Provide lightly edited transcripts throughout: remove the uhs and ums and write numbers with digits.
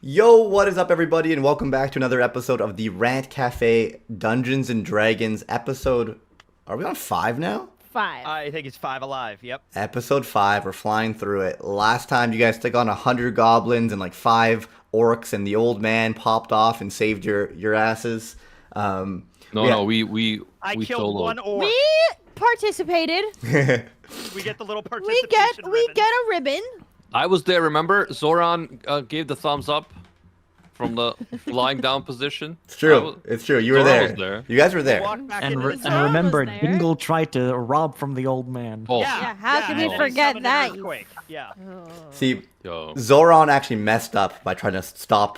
Yo, what is up, everybody, and welcome back to another episode of the Rant Cafe Dungeons and Dragons episode. Are we on 5 now? 5. I think it's 5 alive. Yep. Episode 5. We're flying through it. Last time you guys took on 100 goblins and like 5 orcs, and the old man popped off and saved your asses. I killed one orc. We participated. We get the little We participation get a ribbon. I was there, remember? Zoran gave the thumbs up from the lying down position. It's true. It's true. You were Zoran there. was there. You guys were there. Walk back And, into the Zoran and was remember, there. Dingle tried to rob from the old man. Oh, Yeah, how could we and then he forget summoned an that, you- earthquake. Yeah. See, yo. Zoran actually messed up by trying to stop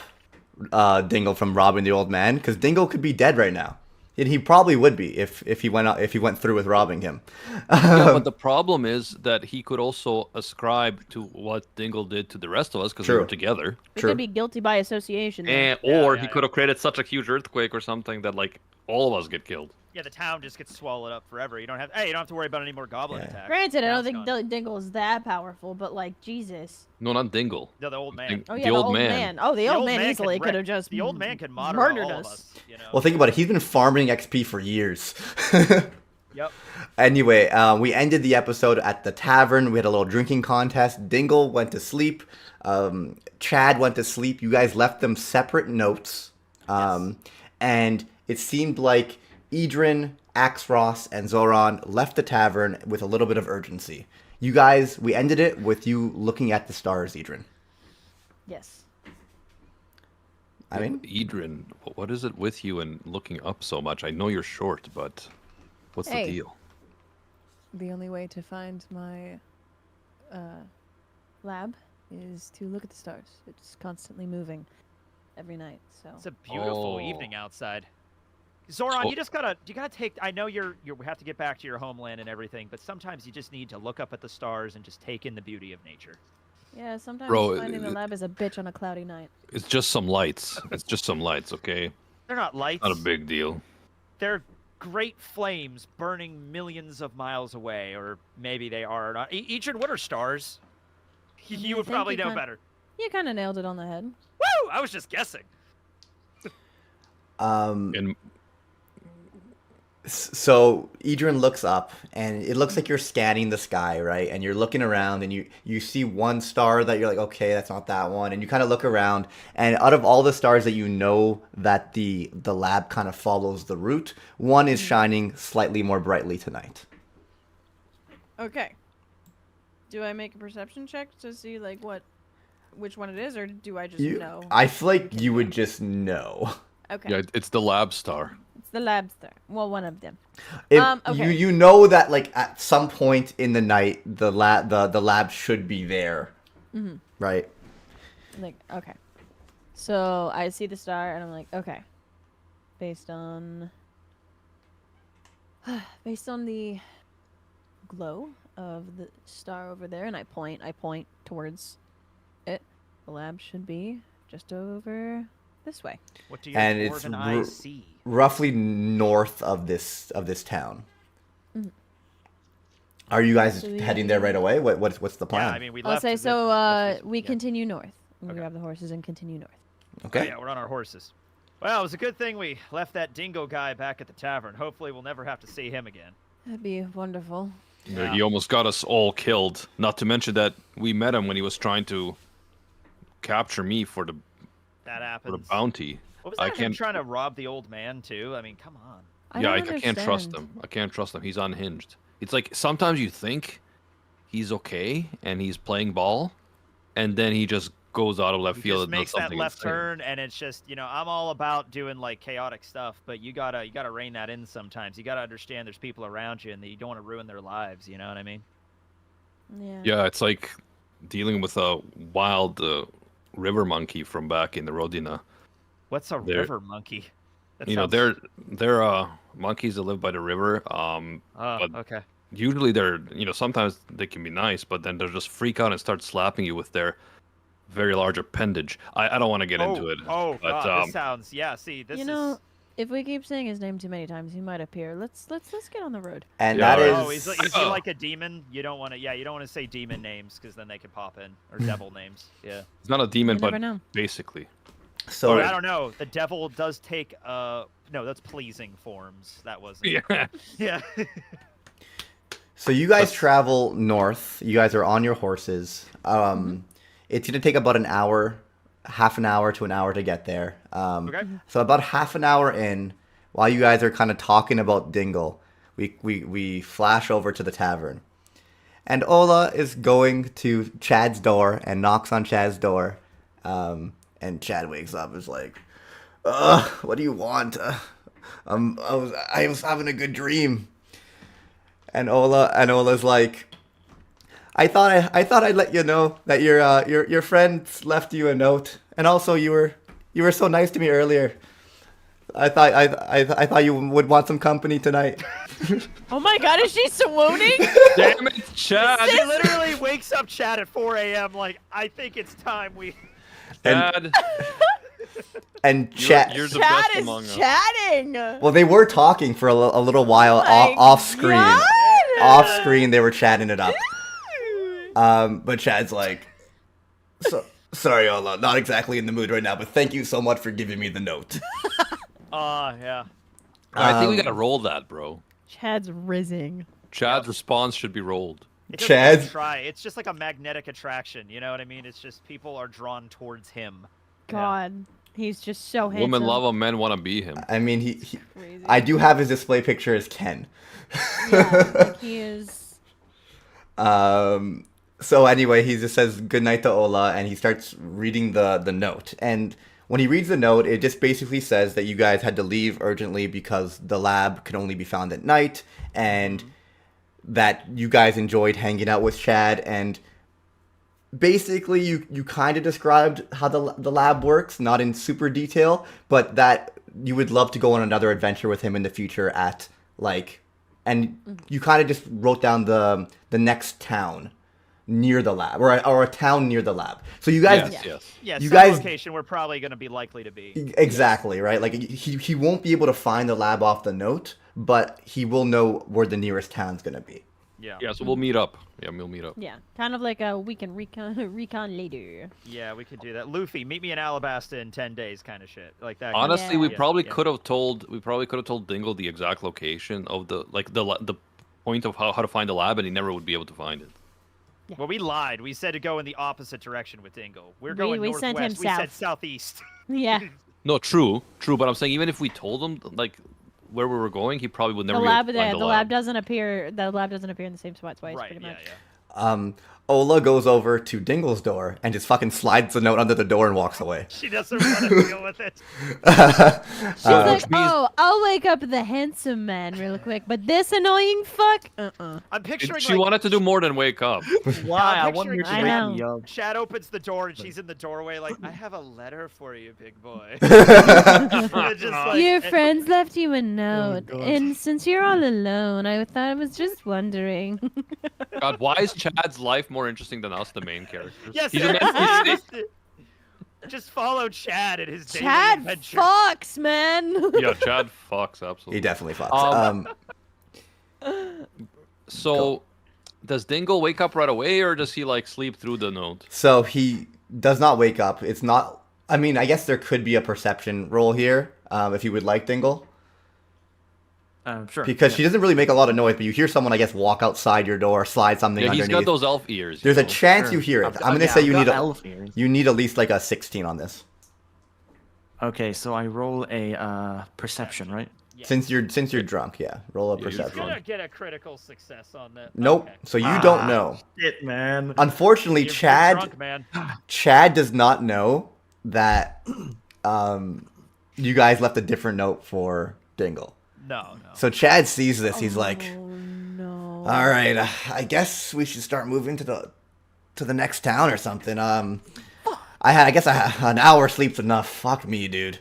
Dingle from robbing the old man, because Dingle could be dead right now. And he probably would be if he went through with robbing him. Yeah, but the problem is that he could also ascribe to what Dingle did to the rest of us because we True. were together. We True. could be guilty by association. And Yeah, or yeah, he yeah. could have created such a huge earthquake or something that like all of us get killed. Yeah, the town just gets swallowed up forever. You don't have to worry about any more goblin Yeah. attacks. Granted, I Now don't it's think gone. Dingle is that powerful, but like Jesus. No, not Dingle. No, the old man. Ding- Oh yeah, the old man. Oh, the old man easily could have just The old man could murder murdered all of us. us. You know. Well, think about it. He's been farming XP for years. Yep. Anyway, we ended the episode at the tavern. We had a little drinking contest. Dingle went to sleep. Chad went to sleep. You guys left them separate notes. And it seemed like Idrin, Axros, and Zoran left the tavern with a little bit of urgency. You guys, we ended it with you looking at the stars, Idrin. Yes. I mean, Idrin, what is it with you and looking up so much? I know you're short, but what's Hey. the deal? The only way to find my lab is to look at the stars. It's constantly moving every night. So It's a beautiful Oh. evening outside. Zoran, So- you gotta take. I know you have to get back to your homeland and everything, but sometimes you just need to look up at the stars and just take in the beauty of nature. yeah, sometimes Bro, finding the lab is a bitch on a cloudy night. It's just some lights. It's just some lights, okay? They're not lights. Not a big deal. They're great flames burning millions of miles away, or maybe they are not. Eachin, what are stars? You would think probably you know can- better. You kind of nailed it on the head. Woo! I was just guessing. And So Idrin looks up, and it looks like you're scanning the sky, right? And you're looking around, and you see one star that you're like, okay, that's not that one. And you kind of look around, and out of all the stars that you know that the lab kind of follows the route, one is shining slightly more brightly tonight. Okay. Do I make a perception check to see like which one it is, or do I just know? I feel like you would just know. Okay. yeah, it's the lab star. It's the lab star. Well, one of them. You Okay. you know that like at some point in the night the lab should be there, right? Like, okay. So I see the star and I'm like, okay. Based on the glow of the star over there, and I point towards it. The lab should be just over this way. What do your And it's dwarven eyes see? Roughly north of this town. Mhm. Are you guys So heading there right away? What's the Yeah, plan? I mean, we I'll left. say this- so. this- We yeah. continue north. We Okay. grab the horses and continue north. Oh, Okay. yeah, we're on our horses. Well, it was a good thing we left that dingo guy back at the tavern. Hopefully, we'll never have to see him again. That'd be wonderful. Yeah, he almost got us all killed. Not to mention that we met him when he was trying to capture me for the That for the happens. bounty. What was I that? Him can't- trying to rob the old man too? I mean, come on. I don't can't trust understand. him. I can't trust him. He's unhinged. It's like sometimes you think he's okay and he's playing ball, and then he just goes out of left He field just and does makes that something left insane. turn, and it's just I'm all about doing like chaotic stuff, but you gotta rein that in sometimes. You gotta understand there's people around you, and that you don't want to ruin their lives. You know what I mean? Yeah. Yeah, it's like dealing with a wild river monkey from back in the Rodina. What's a They're- river monkey? That You know, sounds- they're monkeys that live by the river. Oh, but- okay. Usually they're sometimes they can be nice, but then they'll just freak out and start slapping you with their very large appendage. I don't want to get into it. Oh but, god, this sounds. Yeah, see, this You is. know, if we keep saying his name too many times, he might appear. Let's get on the road. And Yeah, that right. is Oh, is he like a demon? You don't want to. Yeah, you don't want to say demon names because then they could pop in or devil names. Yeah. He's not a demon, You but never know. basically. So I don't know. The devil does take no, that's pleasing forms. That wasn't. Yeah. Yeah. So you guys travel north. You guys are on your horses. It's gonna take about an hour, half an hour to an hour to get there. Okay. So about half an hour in, while you guys are kind of talking about Dingle, we flash over to the tavern, and Ola is going to Chad's door and knocks on Chad's door, and Chad wakes up and is like, what do you want? I was having a good dream. And Ola's like, I thought I'd let you know that your friend left you a note, and also you were so nice to me earlier. I thought you would want some company tonight. Oh my god, is she swooning? Damn it, Chad! She literally wakes up Chad at 4 a.m. like, I think it's time we. Chad, And Chad, you're the Chad best is among us. chatting. well, they were talking for a little while My off screen. God. Off screen, they were chatting it up. But Chad's like, sorry, Ola, not exactly in the mood right now, but thank you so much for giving me the note. Yeah. I think we gotta roll that, bro. Chad's rizzing. Chad's response should be rolled. It doesn't Chad? even try. It's just like a magnetic attraction. You know what I mean? It's just people are drawn towards him. God, he's just so handsome. Women love him, men want to be him. I mean, Crazy. I do have his display picture as Ken. Yeah, like he is. So anyway, he just says goodnight to Ola, and he starts reading the note. And when he reads the note, it just basically says that you guys had to leave urgently because the lab could only be found at night, and that you guys enjoyed hanging out with Chad. And basically, you kind of described how the lab works, not in super detail, but that you would love to go on another adventure with him in the future at, like, and you kind of just wrote down the next town near the lab, or a town near the lab. So you guys, Yes. Yeah, You some guys- location we're probably going to be likely to be. exactly, right? Like, he won't be able to find the lab off the note, but he will know where the nearest town's gonna be. Yeah. Yeah, so we'll meet up. Yeah, we'll meet up. Yeah, kind of like a we can recon later. Yeah, we could do that. Luffy, meet me in Alabasta in 10 days kind of shit. Like that. Honestly, Yeah. we Yeah, probably yeah. could have told Dingle the exact location of the point of how to find the lab, and he never would be able to find it. Well, we lied. We said to go in the opposite direction with Dingle. We're going we northwest. sent him we said south. southeast. Yeah, No, true, but I'm saying even if we told him like where we were going, he probably would the never lab. be able to find The lab doesn't appear. The lab doesn't appear in the same spot twice. Right, Pretty yeah, much. yeah. Ola goes over to Dingle's door and just fucking slides the note under the door and walks away. She doesn't want to deal with it. She's like, Which means- oh, I'll wake up the handsome man real quick, but this annoying fuck, I'm picturing She like, wanted to do more than wake up. Why? I I'm want her to picturing I wake know. me up. Chad opens the door and she's in the doorway like, I have a letter for you, big boy. It's just like, Your and- friends left you a note, God. and since you're all alone, I thought I was just wondering. God, why is Chad's life more interesting than us, the main characters? Yes, He's an it NPC. is. Just follow Chad and his daily Chad adventure. fucks, man. Yeah, Chad fucks absolutely. He definitely fucks. So, does Dingle wake up right away, or does he like sleep through the note? So he does not wake up. It's not. I mean, I guess there could be a perception roll here, if you would like, Dingle, Sure. because she doesn't really make a lot of noise. But you hear someone, I guess, walk outside your door, slide something Yeah, he's underneath. got those elf ears. you There's a know? chance Sure. you hear it. I've got- I'm gonna yeah, say I've you got need elf ears. you need at least like a 16 on this, Okay, so I roll a perception, right? Yeah. since you're drunk. Yeah, roll a Yeah, you're He's perception. gonna get a critical success on that. Nope. Okay. So you don't know. Shit, man. Unfortunately, You're Chad drunk, man. Chad does not know that you guys left a different note for Dingle. No. So Chad sees this. He's like, Oh no. "All right, I guess we should start moving to the next town or something." I guess an hour sleep's enough. Fuck me, dude.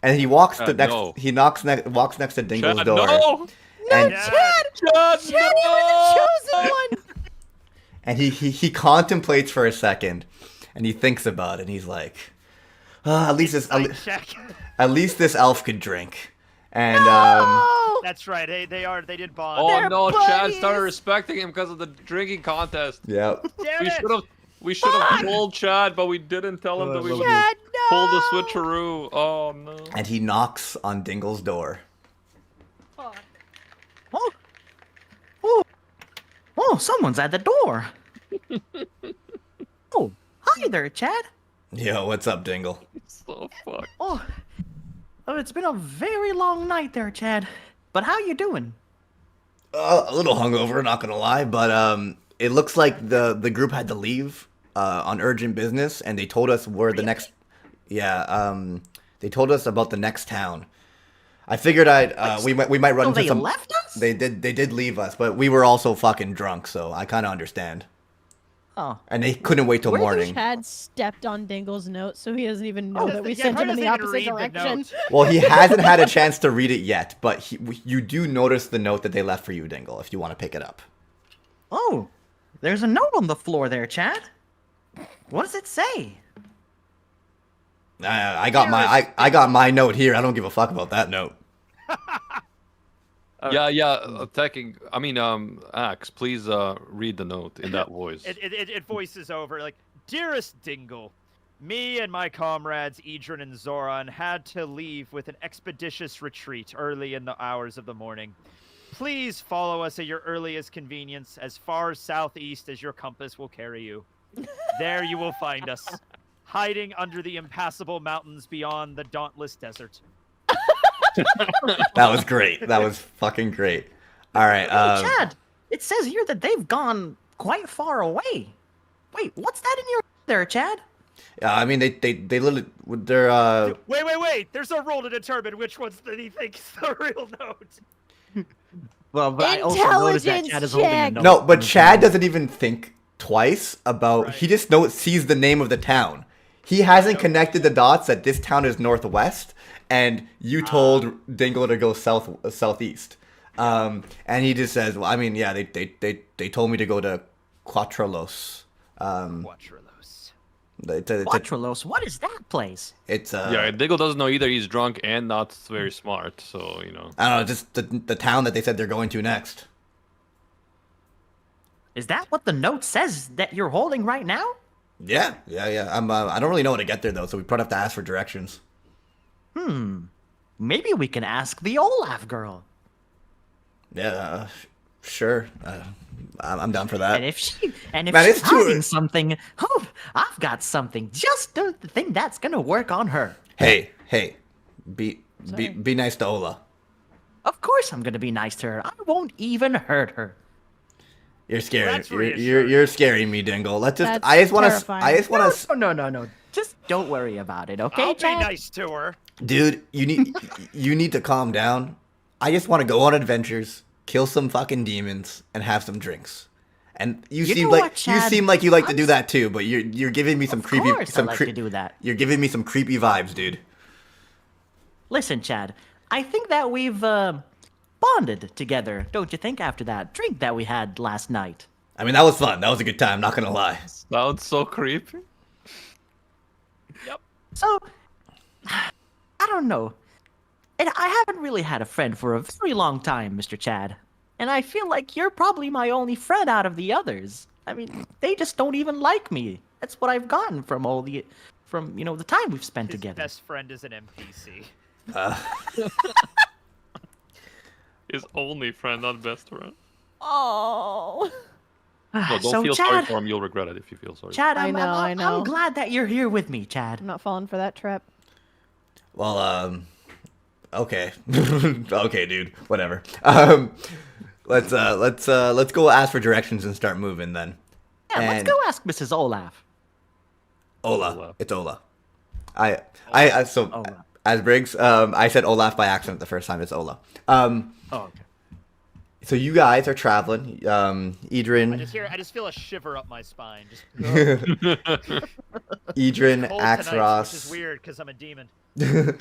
And he walks to next. no. He walks next to Dingle's Chad, door. no! And Chad! Chad, Chad, you were the chosen one. and he contemplates for a second, and he thinks about it. And he's like, at least this Sight check. at least this elf could drink. And Oh, That's right. They did bond. Oh They're no, Chad started buddies. respecting him because of the drinking contest. yeah. Damn We it! should have told Chad, but we didn't tell him that we would. Chad, no. Pull the switcheroo. Oh no. And he knocks on Dingle's door. Fuck. Oh, oh, oh! Someone's at the door. Oh, hi there, Chad. Yo, what's up, Dingle? So fucked. Oh, it's been a very long night there, Chad. But how you doing? A little hungover, not gonna lie, but it looks like the group had to leave on urgent business, and they told us where the next. Yeah, they told us about the next town. I figured we might run So into they some. left us? They did leave us, but we were also fucking drunk, so I kind of understand. Oh, And they couldn't wait till morning. Chad stepped on Dingle's note, so he doesn't even know Oh, that we yeah, sent him probably in the doesn't even opposite read the direction. note. Well, he hasn't had a chance to read it yet, but you do notice the note that they left for you, Dingle, if you want to pick it up. oh, there's a note on the floor there, Chad. What does it say? I got my note here. I don't give a fuck about that note. Attacking. I mean, Axe, please read the note in that voice. It voices over like, "Dearest Dingle, me and my comrades Idrin and Zoran had to leave with an expeditious retreat early in the hours of the morning. Please follow us at your earliest convenience as far southeast as your compass will carry you. There you will find us, hiding under the impassable mountains beyond the dauntless desert." That was great. That was fucking great. All right. Hey, Chad, it says here that they've gone quite far away. Wait, what's that in your there, Chad? I mean, they literally they're Wait! There's a roll to determine which ones that he thinks the real note. Well, but I also noticed that Intelligence Chad is holding a check. note. no, but Chad doesn't even think twice about. Right. He just sees the name of the town. He hasn't connected the dots that this town is northwest, and you told Dingle to go southeast. And he just says, "Well, I mean, yeah, they told me to go to Quatralos. Quatralos. Quatralos, what is that place? It's Yeah, Diggle doesn't know either. He's drunk and not very smart, so you know. I don't know, just the town that they said they're going to next. Is that what the note says that you're holding right now? Yeah. I don't really know how to get there though, so we probably have to ask for directions. Maybe we can ask the Olaf girl. Yeah, sure. I'm down for that. And if she's Man, it's too- hiding something, oh, I've got something just the thing that's gonna work on her. Hey, be nice to Ola. Of course I'm gonna be nice to her. I won't even hurt her. You're scary. That's You're scaring me, Dingle. Let's just. That's I just want to. terrifying. I just want to. No. Just don't worry about it, okay, I'll be Chad? nice to her. Dude, you need to calm down. I just want to go on adventures, kill some fucking demons, and have some drinks. And you You seem know like what, Chad? you seem like you like to do I'm that too. But you're giving me some Of creepy. course I like to do that. You're giving me some creepy vibes, dude. Listen, Chad, I think that we've bonded together, don't you think, after that drink that we had last night? I mean, that was fun. That was a good time. Not gonna lie. Sounds so creepy. Yep. So, I don't know. And I haven't really had a friend for a very long time, Mr. Chad. And I feel like you're probably my only friend out of the others. I mean, they just don't even like me. That's what I've gotten from the time we've spent His together. best friend is an NPC. His only friend, not best friend. Oh. No, don't So, feel sorry Chad, for him. You'll regret it if you feel sorry. Chad, I know. I'm glad that you're here with me, Chad. I'm not falling for that trap. Well, okay, okay, dude. Whatever. Let's go ask for directions and start moving then. Yeah, let's And- go ask Mrs. Olaf. Ola. Olaf. It's Ola. So Olaf. as Briggs, I said Olaf by accident the first time. It's Ola. Oh, okay. So you guys are traveling. Idrin, I just feel a shiver up my spine. Just Idrin, cold tonight, which is Axros, weird because I'm a demon. Idrin,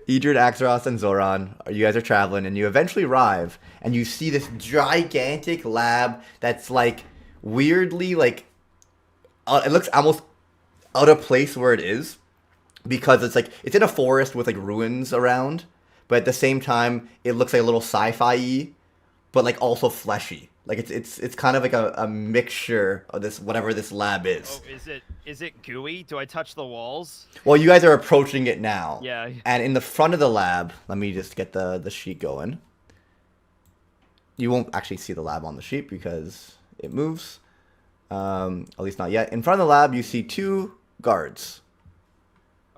Axros, and Zoran. You guys are traveling, and you eventually arrive, and you see this gigantic lab that's like weirdly like. It looks almost out of place where it is, because it's in a forest with like ruins around, but at the same time it looks like a little sci-fi-y, but like also fleshy. Like it's kind of like a mixture of this whatever this lab is. Oh, is it gooey? Do I touch the walls? Well, you guys are approaching it now. Yeah. And in the front of the lab, let me just get the sheet going. You won't actually see the lab on the sheet because it moves. At least not yet. In front of the lab, you see 2 guards.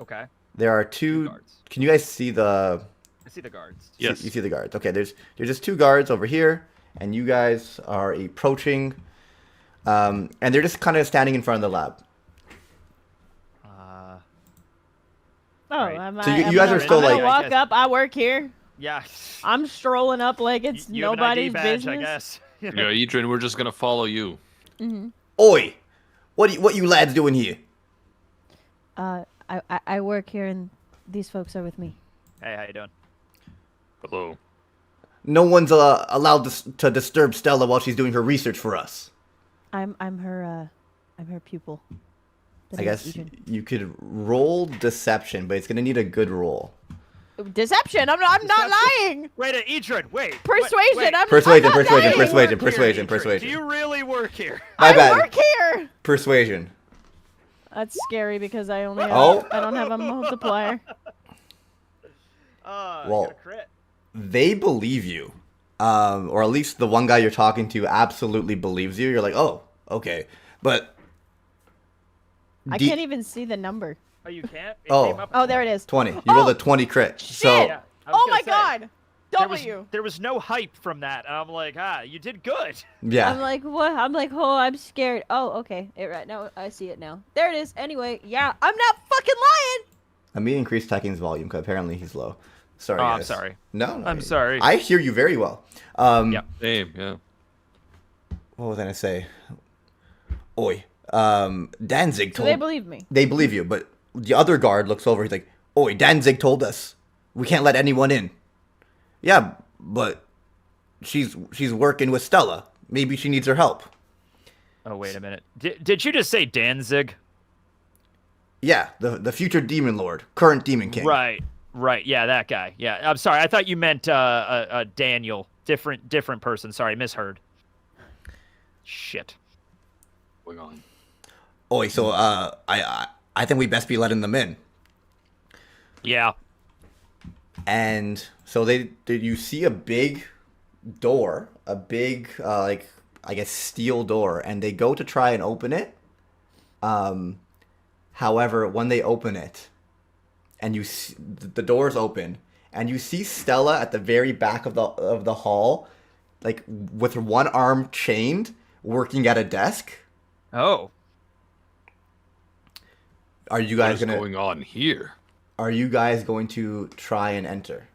Okay. There are two. Guards. Can you guys see the? I see the guards. Yes. You see the guards. Okay, there's just 2 guards over here, and you guys are approaching, and they're just kind of standing in front of the lab. Oh, Right. am So I, you am guys I- are still, I'm gonna like- walk up. I work here. Yeah. I'm strolling up like it's You have an ID nobody's badge, business. I guess. Yeah, Adrian, we're just gonna follow you. Oi, what you lads doing here? I work here, and these folks are with me. Hey, how you doing? Hello. No one's allowed to disturb Stella while she's doing her research for us. I'm her pupil. The I name is guess Eden. you could roll deception, but it's gonna need a good roll. Deception. I'm not lying. Wait, Edred, wait. Persuasion. Wait. I'm Persuasion, not persuasion, lying. persuasion, Do you work here, persuasion, Edred? persuasion. Do you really work here? My I bad. work here. Persuasion. That's scary because I only have, Oh. I don't have a multiplier. I Well- got a crit. They believe you, or at least the one guy you're talking to absolutely believes you. You're like, oh, okay, but I can't even see the number. Oh, you can't? It Oh. came up Oh, there it is. 20. You rolled a 20 crit. So Shit! Yeah, I was Oh gonna my say, god! There was, W. there was no hype from that. And I'm like, you did good. yeah, I'm like, what? I'm like, oh, I'm scared. Oh, okay. Right now, I see it now. There it is. Anyway, yeah, I'm not fucking lying. let me increase Tekking's volume because apparently he's low. Sorry, Oh, I'm guys. sorry. No, I'm sorry. I hear you very well. Yeah. Same, yeah. What was I gonna say? Oi, Danzig So told. they believe me. They believe you, but the other guard looks over. He's like, "Oi, Danzig told us we can't let anyone in." Yeah, but she's working with Stella. Maybe she needs her help. Oh, wait a minute. Did you just say Danzig? Yeah, the future demon lord, current demon king. Right. Yeah, that guy. Yeah, I'm sorry. I thought you meant Daniel. Different person. Sorry, misheard. Shit. Going on. Oi, so I think we best be letting them in. Yeah. And so you see a big door, a big like I guess steel door, and they go to try and open it. However, when they open it, and you see, the doors open, and you see Stella at the very back of the hall, like with one arm chained, working at a desk. Oh. Are you What guys is gonna? going on here? Are you guys going to try and enter?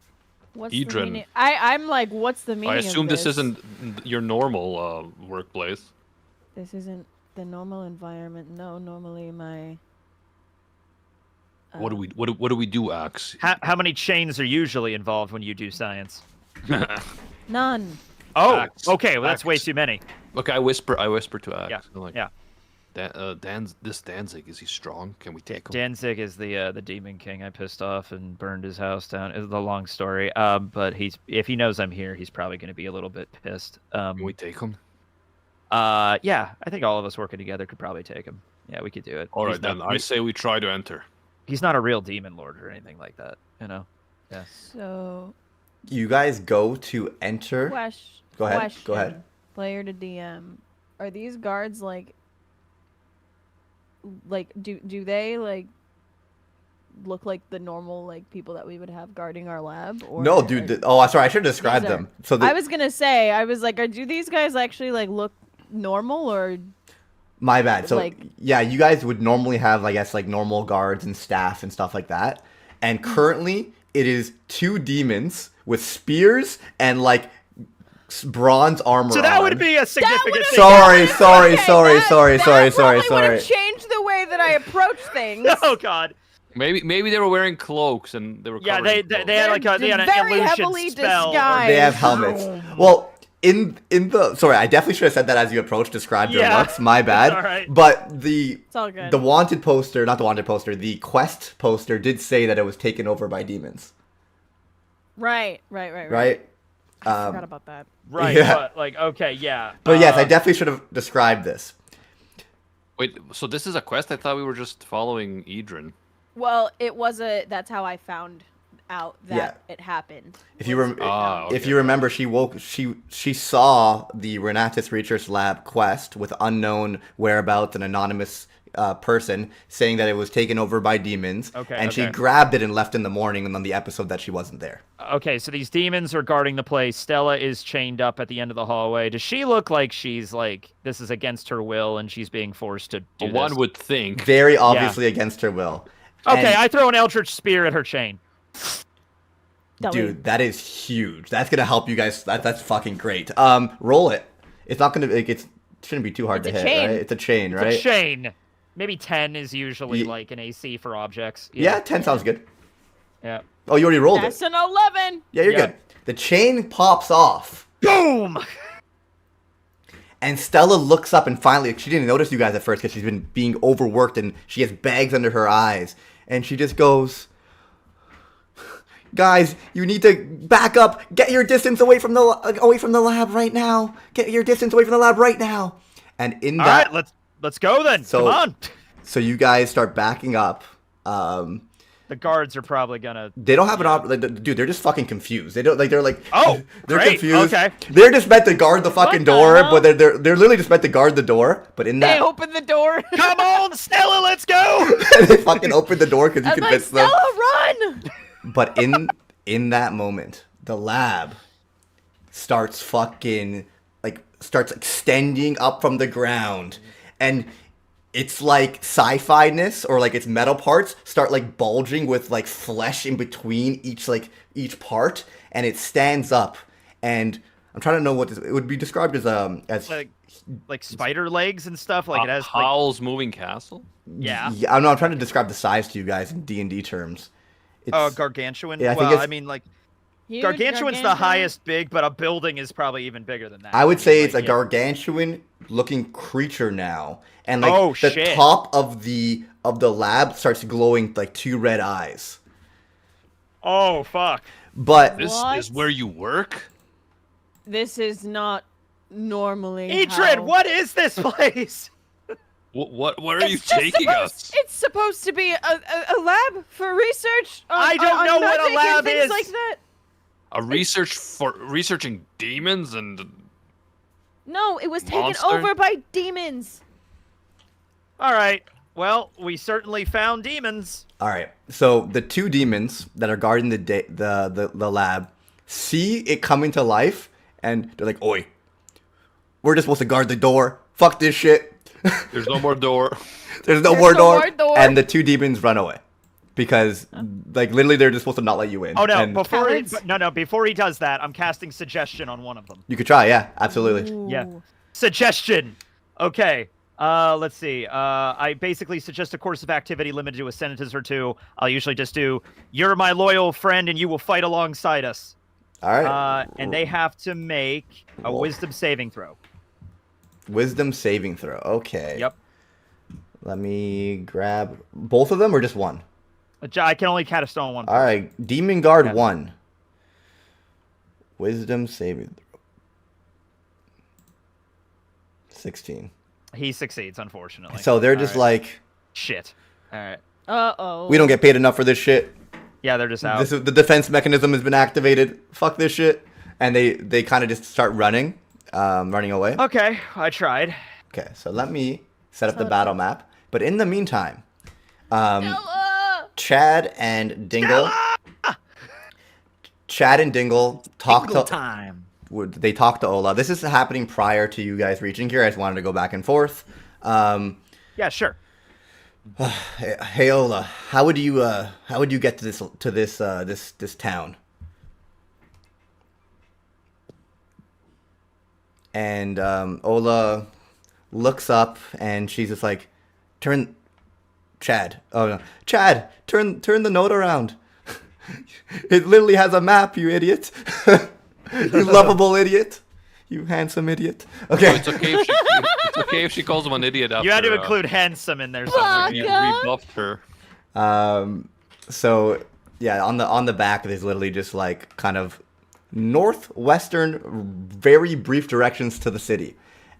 What's the Edrin. meaning? I'm like, what's the meaning? I assume of this isn't your normal workplace. This isn't the normal environment. No, normally my. What do we do, Axe? How many chains are usually involved when you do science? None. Oh, Axe. okay. Well, that's way Axe. too many. Look, I whisper to Axe. Yeah. I'm like, Yeah. This Danzig, is he strong? Can we take him? Danzig is the demon king I pissed off and burned his house down. It's a long story. But if he knows I'm here, he's probably going to be a little bit pissed. Can we take him? Yeah, I think all of us working together could probably take him. Yeah, we could do it. All right, He's not- then. I say we try to enter. he's not a real demon lord or anything like that. You know. Yeah. So You guys go to enter. Go ahead, go ahead. question, Player to DM. Are these guards like do they like look like the normal like people that we would have guarding our lab? Or No, dude. Sorry. I should have described These are- them. So I was gonna say, I was like, do these guys actually like look normal or? my bad. So like- yeah, you guys would normally have, I guess, like normal guards and staff and stuff like that. And currently, it is 2 demons with spears and like bronze armor. So that on. would be a significant would've- thing. Sorry, Okay, sorry, that- sorry, that sorry, probably sorry. would've changed the way that I approach things. Oh God. Maybe they were wearing cloaks and they were. Yeah, covered they in cloaks. they had like They're they had an very illusion heavily spell. or- disguised. They have helmets. Well, in the sorry, I definitely should have said that as you approached, described their Yeah, looks. My bad. all right. But the It's all good. the wanted poster, not the wanted poster, the quest poster did say that it was taken over by demons. Right. Right? I forgot about that. Right, Yeah. but like, okay, yeah. But yes, I definitely should have described this. Wait, so this is a quest? I thought we were just following Idrin. Well, it was a. That's how I found out that Yeah. it happened. If you was rem- I found okay. If you remember, she saw the Renatus Research Lab quest with unknown whereabouts, an anonymous person saying that it was taken over by demons. Okay, And she okay. grabbed it and left in the morning, and on the episode that she wasn't there. Okay, so these demons are guarding the place. Stella is chained up at the end of the hallway. Does she look like she's like this is against her will and she's being forced to do One this? would think. Very obviously against her will. Okay, And- I throw an Eldritch Spear at her chain. Delhi. Dude, that is huge. That's gonna help you guys. That's fucking great. Roll it. It's not gonna. It shouldn't be too hard It's to a hit, chain. right? It's a chain, It's right? a chain. Maybe 10 is usually Ye- like an AC for objects. Yeah, 10 sounds good. Yeah. Oh, you already rolled That's it. an 11. Yeah, you're Yeah. good. The chain pops off, Boom! and Stella looks up, and finally, she didn't notice you guys at first because she's been being overworked, and she has bags under her eyes, and she just goes, "Guys, you need to back up. Get your distance away from the lab right now. Get your distance away from the lab right now." And in All that, right, let's go then. So- Come on. so you guys start backing up. The guards are probably gonna. They don't have an dude. They're just fucking confused. They don't like. They're like. Oh, they're great, confused. okay. They're just meant to guard the fucking What the door, hell? but they're literally just meant to guard the door. But in They that, opened the door. Come on, Stella, let's go. they fucking open the door because you I'm like, convinced them. Stella, run! But in that moment, the lab starts starts extending up from the ground, and it's like sci-fi-ness, or like its metal parts start like bulging with like flesh in between each part, and it stands up. And I'm trying to know what it would be described as Like spider legs and stuff. Like it has. Like, Howl's Moving Castle? yeah. Yeah, I'm trying to describe the size to you guys in D&D terms. It's, Gargantuan. Yeah, I think well, it's- I mean, like Huge, gargantuan's the highest big, but a building is probably even bigger than that. I would mean, say like, it's a yeah. gargantuan looking creature now. And like Oh, the shit. top of the lab starts glowing like two red eyes. Oh fuck. But This What? is where you work? This is not normally. Adrian, how- what is this place? Where are you It's just taking supposed- us? It's supposed to be a lab for research. I don't know what a magic and lab things is. like that. A research for researching demons and No, it was taken Monster? over by demons. All right. Well, we certainly found demons. all right. So the two demons that are guarding the lab see it coming to life, and they're like, "Oi, we're just supposed to guard the door. Fuck this shit. there's no more door. There's no There's more no door." more door. And the two demons run away because like literally they're just supposed to not let you in. Oh no! And Before he does that, I'm casting suggestion on one of them. you could try. Yeah, absolutely. Yeah. Ooh. Suggestion. Okay. Let's see. I basically suggest a course of activity limited to a sentence or two. I'll usually just do, "You're my loyal friend, and you will fight alongside us." All right. And they have to make a Wisdom saving throw. Wisdom saving throw. Okay. Yep. Let me grab both of them or just one. I can only cast on one. All right. Demon Guard Yeah. 1. Wisdom saving throw. 16. He succeeds, unfortunately. So they're just All right. like, Shit. All right. Uh-oh. we don't get paid enough for this shit. Yeah, they're just out. The defense mechanism has been activated. Fuck this shit. And they kind of just start running away. Okay, I tried. Okay, so let me set up the battle map. But in the meantime, Stella! Chad and Dingle talk Tingle to time. they talk to Ola. This is happening prior to you guys reaching here. I just wanted to go back and forth. Yeah, sure. Hey Ola, how would you get to this town? And Ola looks up and she's just like, Chad, turn the note around. It literally has a map, you idiot. You lovable idiot. You handsome idiot. Okay. It's okay if she calls him an idiot after You had to include handsome in there somewhere. you Baka. rebuffed her. So yeah, on the back there's literally just like kind of northwestern, very brief directions to the city.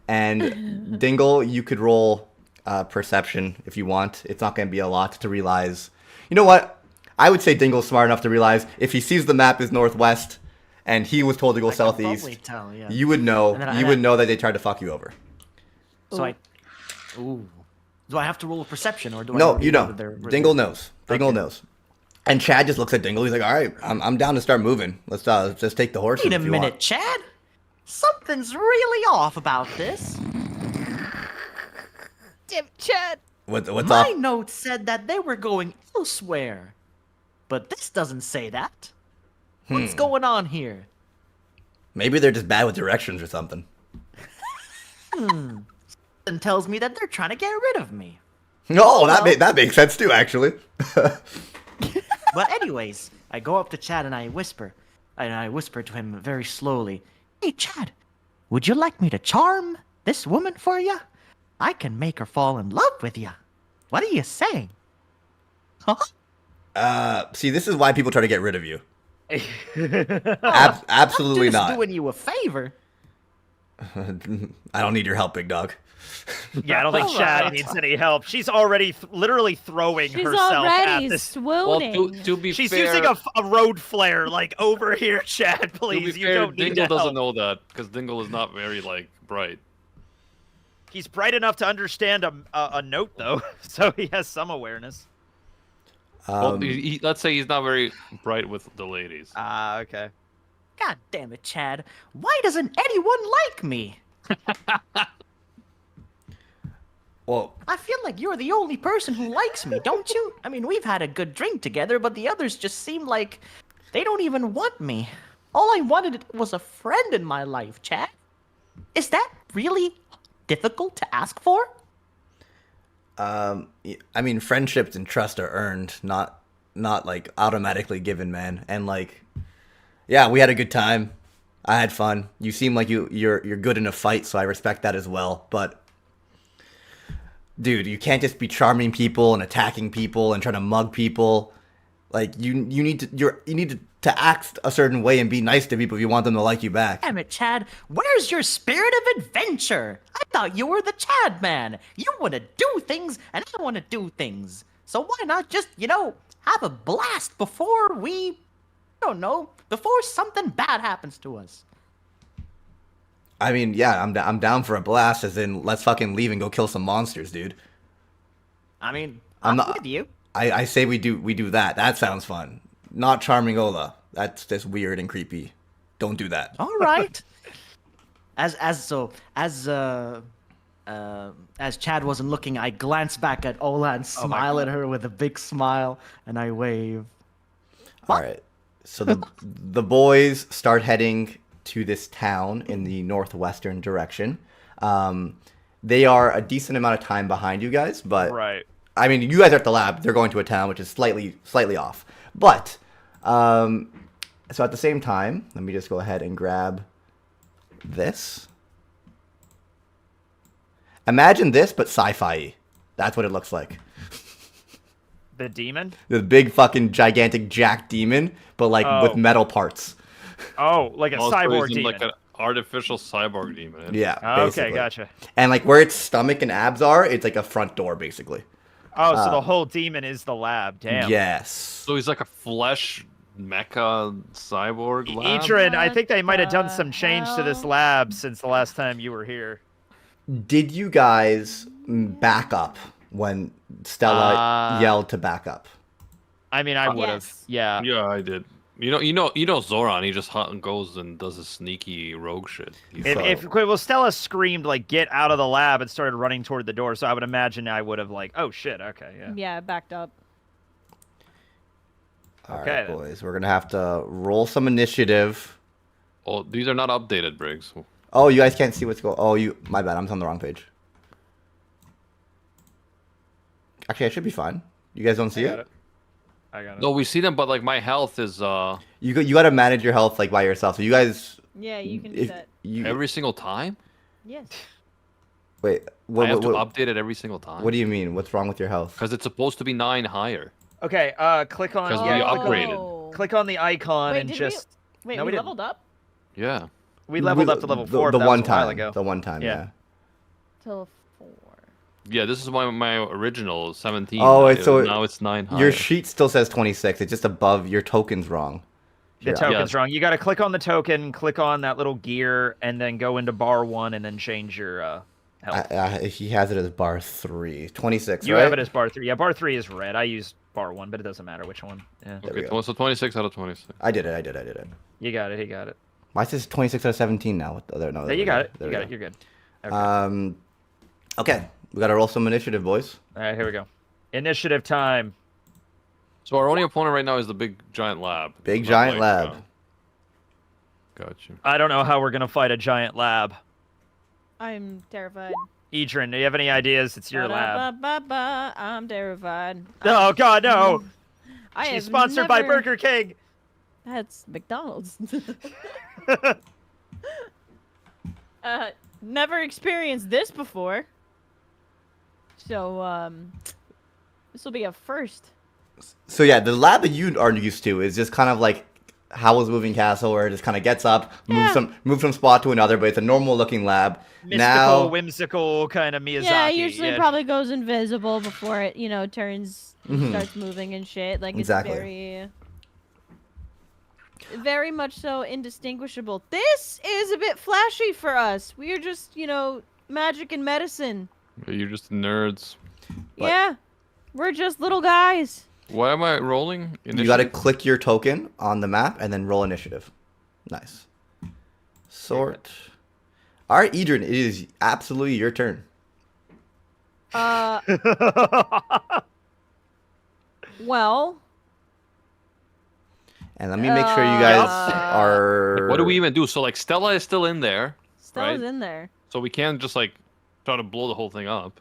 And Dingle, you could roll perception if you want. It's not going to be a lot to realize. You know what? I would say Dingle's smart enough to realize if he sees the map is northwest and he was told to go I can southeast, probably tell, yeah. you would know. And then You would know that they tried to fuck you over. So Ooh. Do I have to roll a perception, or do I? No, already you know don't. that they're- Dingle knows. Dingle Okay. knows. And Chad just looks at Dingle. He's like, "All right, I'm down to start moving. Let's just take the horses." Wait a if you minute, want." Chad. Something's really off about this. Damn, Chad. What's My off? notes said that they were going elsewhere, but this doesn't say that. What's going on here? Maybe they're just bad with directions or something. Something tells me that they're trying to get rid of me. No, that makes sense too, actually. But anyways, I go up to Chad and I whisper to him very slowly, "Hey, Chad, would you like me to charm this woman for you? I can make her fall in love with you. What are you saying?" Huh? See, this is why people try to get rid of you. I'm Absolutely just not. doing you a favor. I don't need your help, big dog. Yeah, I don't think All Chad right. needs any help. She's already literally throwing She's herself already at this. swooning. Well, to be She's fair, using a road flare, like, over here, Chad, to please. be You fair, don't need Dingle to doesn't help. know that because Dingle is not very like bright. He's bright enough to understand a note, though, so he has some awareness. Well, let's say he's not very bright with the ladies. Ah, okay. God damn it, Chad. Why doesn't anyone like me? Well, I feel like you're the only person who likes me, don't you? I mean, we've had a good drink together, but the others just seem like they don't even want me. All I wanted was a friend in my life, Chad. Is that really difficult to ask for? I mean, friendships and trust are earned, not like automatically given, man. And like, yeah, we had a good time. I had fun. You seem like you're good in a fight, so I respect that as well. But dude, you can't just be charming people and attacking people and trying to mug people. Like you need to act a certain way and be nice to people if you want them to like you back. Damn it, Chad. Where's your spirit of adventure? I thought you were the Chad man. You want to do things, and I want to do things. So why not just, have a blast before before something bad happens to us? I mean, yeah, I'm down for a blast, as in let's fucking leave and go kill some monsters, dude. I mean, I'm I'm not- with you. I say we do that. That sounds fun. Not charming Ola. That's just weird and creepy. Don't do that. All right. As Chad wasn't looking, I glance back at Ola and smile at her with a big smile, and I wave. All right. So the boys start heading to this town in the northwestern direction. They are a decent amount of time behind you guys, but Right. I mean, you guys are at the lab. They're going to a town which is slightly off. But so at the same time, let me just go ahead and grab this. Imagine this, but sci-fi. That's what it looks like. The demon? The big fucking gigantic jack demon, but like with Oh. metal parts. Oh, like a Also, cyborg he's in, demon. like an artificial cyborg demon. Yeah, Okay, basically. gotcha. And like where its stomach and abs are, it's like a front door, basically. Oh, so the whole demon is the lab. Damn. Yes. So he's like a flesh mecha cyborg lab. Idrin, I What think they might have done the some change to this hell? lab since the last time you were here. Did you guys back up when Stella yelled to back up? I mean, I would have. Yes. Yeah. Yeah, I did. You know Zoran. He just goes and does his sneaky rogue shit. If Stella screamed like "get out of the lab" and started running toward the door, so I would imagine I would have like, "Oh shit, okay, yeah." Yeah, backed up. All Okay, right, then. boys. We're gonna have to roll some initiative. Oh, these are not updated, Briggs. Oh, you guys can't see what's going. Oh, my bad. I'm on the wrong page. Actually, I should be fine. You guys don't see it? I got it. No, we see them, but like my health is You got to manage your health like by yourself. So you guys, Yeah, you can do if that. you every single time. Yes. wait, I have to update it every single time. what do you mean? What's wrong with your health? Because it's supposed to be 9 higher. Okay. Click on. 'Cause we yeah, upgraded. Oh. click on the icon Wait, and did just. Wait, No, we we didn't. leveled up Yeah. We leveled up to level 4. The but that one was a while time. ago. The one time. Yeah. Yeah. till 4. Yeah, this is my original 17. Oh, it's so now it's 9 higher. Your sheet still says 26. It's just above your token's wrong. The Here, token's Yes. wrong. You got to click on the token, click on that little gear, and then go into bar 1 and then change your health. he has it as bar 3. 26, You right? have it as bar 3. Yeah, bar 3 is red. I use bar 1, but it doesn't matter which one. Yeah. There we Okay, go. so 26 out of 26. I did it. You got it. He got it. Why is this 26 out of 17 now? What the other? No, Yeah, you got it. there You we got go. it. You're good. Okay. Okay. We got to roll some initiative, boys. All right, here we go. Initiative time. So our only opponent right now is the big giant lab. Big Not giant like, lab. Got you. I don't know how we're gonna fight a giant lab. I'm terrified. Edrin, do you have any ideas? It's your lab. Ba-da-ba-ba-ba, I'm terrified. Oh God, no! I She's have sponsored by never- Burger King. That's McDonald's. Never experienced this before. So, this will be a first. So yeah, the lab that you are used to is just kind of like Howl's Moving Castle, where it just kind of gets up, moves from spot to another, but it's a normal looking lab. Mystical, Now, whimsical kind of Miyazaki. Yeah, usually probably goes invisible before it, turns, starts moving and shit. Like, Exactly. it's very much so indistinguishable. This is a bit flashy for us. We are just, magic and medicine. You're just nerds. But- Yeah, we're just little guys. Why am I rolling? you got to click your token on the map and then roll initiative. Nice. Sort. All right, Edrin, it is absolutely your turn. Well, And let me make sure you guys are. Like, what do we even do? So like Stella is still in there, Stella's right? in there. So we can't just like try to blow the whole thing up.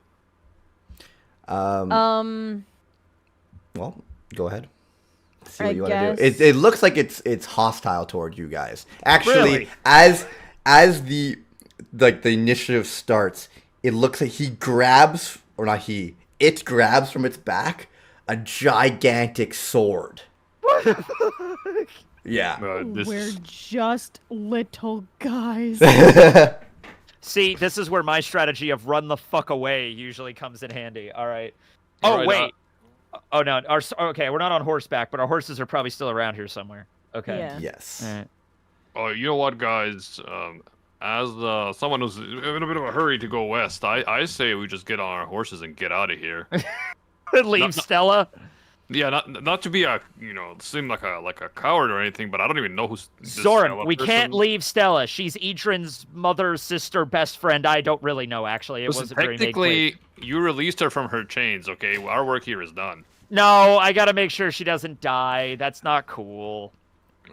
Well, go ahead. See I what you want to do. guess- It looks like it's hostile toward you guys. Actually, Really? as the initiative starts, it looks like it grabs from its back a gigantic sword. Yeah. We're just little guys. See, this is where my strategy of run the fuck away usually comes in handy. All right. Oh, All right, wait. Oh, no. Okay, we're not on horseback, but our horses are probably still around here somewhere. Okay. Yeah. Yes. All right. Oh, you know what, guys? As someone who's in a bit of a hurry to go west, I say we just get on our horses and get out of here. Leave Stella. Yeah, not to be seem like a coward or anything, but I don't even know who's this Zoran, Stella we person. can't leave Stella. She's Edrin's mother, sister, best friend. I don't really know, actually. It Listen, wasn't very made clear. technically, you released her from her chains. Okay, our work here is done. No, I gotta make sure she doesn't die. That's not cool.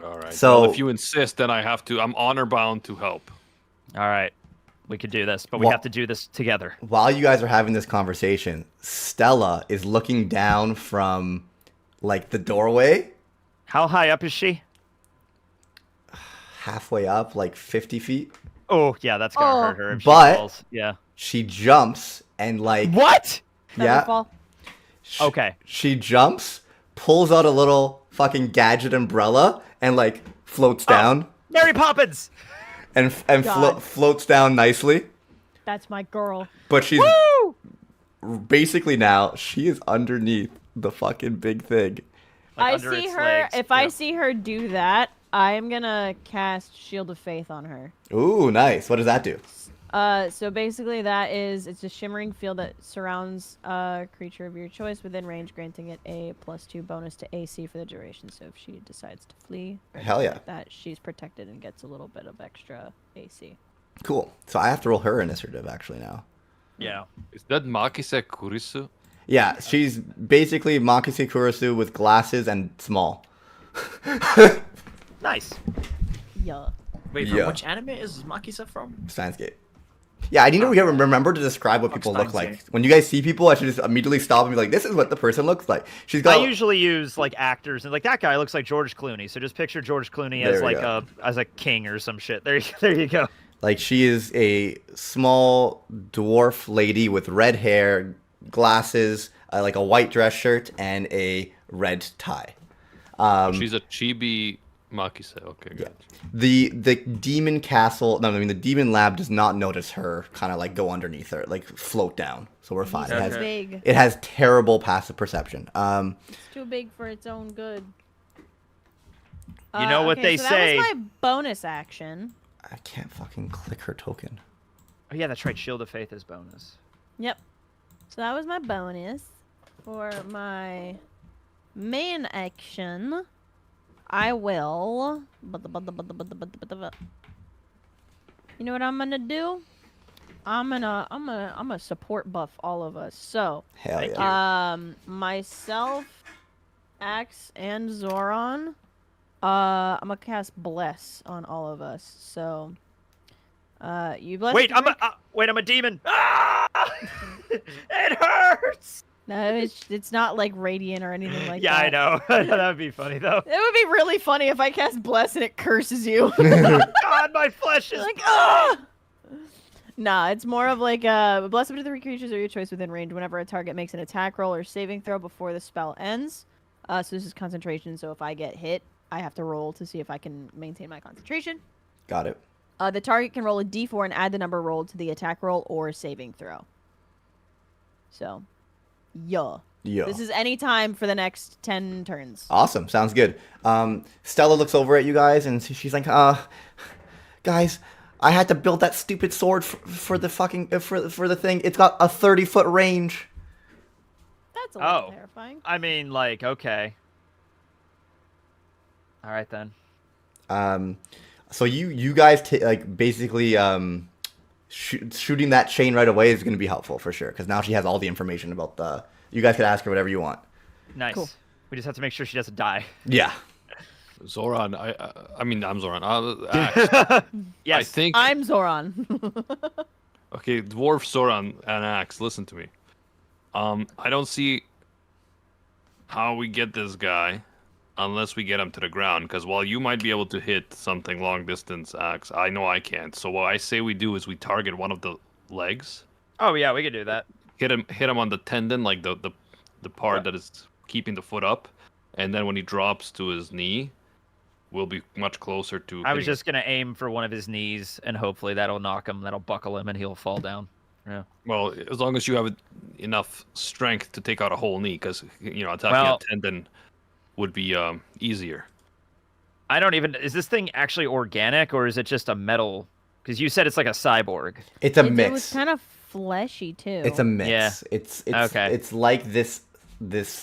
All right. So- well, if you insist, then I have to. I'm honor bound to help. All right. We could do this, but we Wha- have to do this together. While you guys are having this conversation, Stella is looking down from like the doorway, How high up is she? halfway up, like 50 feet. Oh, yeah, that's gonna Oh. hurt her if she But- falls. Yeah. She jumps and like What? yeah, Featherfall. Okay. she jumps, pulls out a little fucking gadget umbrella, and like floats down Mary Poppins! and God. floats down nicely. That's my girl. But she's Woo! basically now she is underneath the fucking big thing. Like I under see its her. legs. If I see her do that, I'm gonna cast Shield of Faith on her. Ooh, nice. What does that do? So basically it's a shimmering field that surrounds a creature of your choice within range, granting it a +2 bonus to AC for the duration. So if she decides to flee, or Hell yeah. like that, she's protected and gets a little bit of extra AC. Cool. So I have to roll her initiative actually now. Yeah. Is that Makise Kurisu? Yeah, she's basically Makise Kurisu with glasses and small. Nice. Yeah. Wait, Yeah. from which anime is Makisa from? Steins Yeah, I need to remember to describe what people look Steins like. When you guys see people, I should just immediately stop and be like, this is what the person looks like. She's got I usually use like actors and like that guy looks like George Clooney. So just picture George Clooney There as we like go. a king or some shit. There you go. like she is a small dwarf lady with red hair, glasses, like a white dress shirt, and a red tie. She's a chibi Makise. Okay, Yeah. good. The demon castle. No, I mean the demon lab does not notice her. Kind of like go underneath her, like float down. So we're fine. He's It too has Okay. big. it has terrible passive perception. It's too big for its own good. You know what okay, they so say. That was my bonus action. I can't fucking click her token. Oh yeah, that's right. Shield of Faith is bonus. Yep. So that was my bonus. For my main action, I will. You know what I'm gonna do? I'm gonna support buff all of us. So, Hell Thank yeah. you. myself, Axe, and Zoran. I'm gonna cast Bless on all of us. So, you bless. Wait, Drake? I'm a demon. Ah! It hurts. No, it's not like radiant or anything like Yeah, I that. know. That would be funny though. It would be really funny if I cast Bless and it curses you. God, my flesh is. like, ah! Nah, it's more of like bless up to 3 creatures of your choice within range whenever a target makes an attack roll or saving throw before the spell ends. So this is concentration, so if I get hit, I have to roll to see if I can maintain my concentration. Got it. The target can roll a d4 and add the number rolled to the attack roll or saving throw. So, yeah. Yo. This is any time for the next 10 turns. Awesome. Sounds good. Stella looks over at you guys and she's like, guys, I had to build that stupid sword for the fucking for the thing. It's got a 30-foot range. That's a little Oh. terrifying. I mean, like, okay. All right then. So you guys like basically shooting that chain right away is going to be helpful for sure because now she has all the information about the. You guys could ask her whatever you want. Nice. Cool. We just have to make sure she doesn't die. Yeah. Zoran, I mean, I'm Zoran. Axe. Yes. I think. I'm Zoran. Okay, dwarf Zoran and Axe, listen to me. I don't see how we get this guy unless we get him to the ground. Because while you might be able to hit something long distance, Axe, I know I can't. So what I say we do is we target one of the legs, Oh yeah, we could do that. hit him on the tendon, like the part that is keeping the foot up, and then when he drops to his knee, we'll be much closer to. I was hitting- just gonna aim for one of his knees, and hopefully that'll knock him, that'll buckle him, and he'll fall down. Yeah. Well, as long as you have enough strength to take out a whole knee, because attacking Well- a tendon would be easier. I don't even. Is this thing actually organic, or is it just a metal? Because you said it's like a cyborg. It's a It mix. was kind of fleshy too. It's a mix. Yeah. It's Okay. It's like this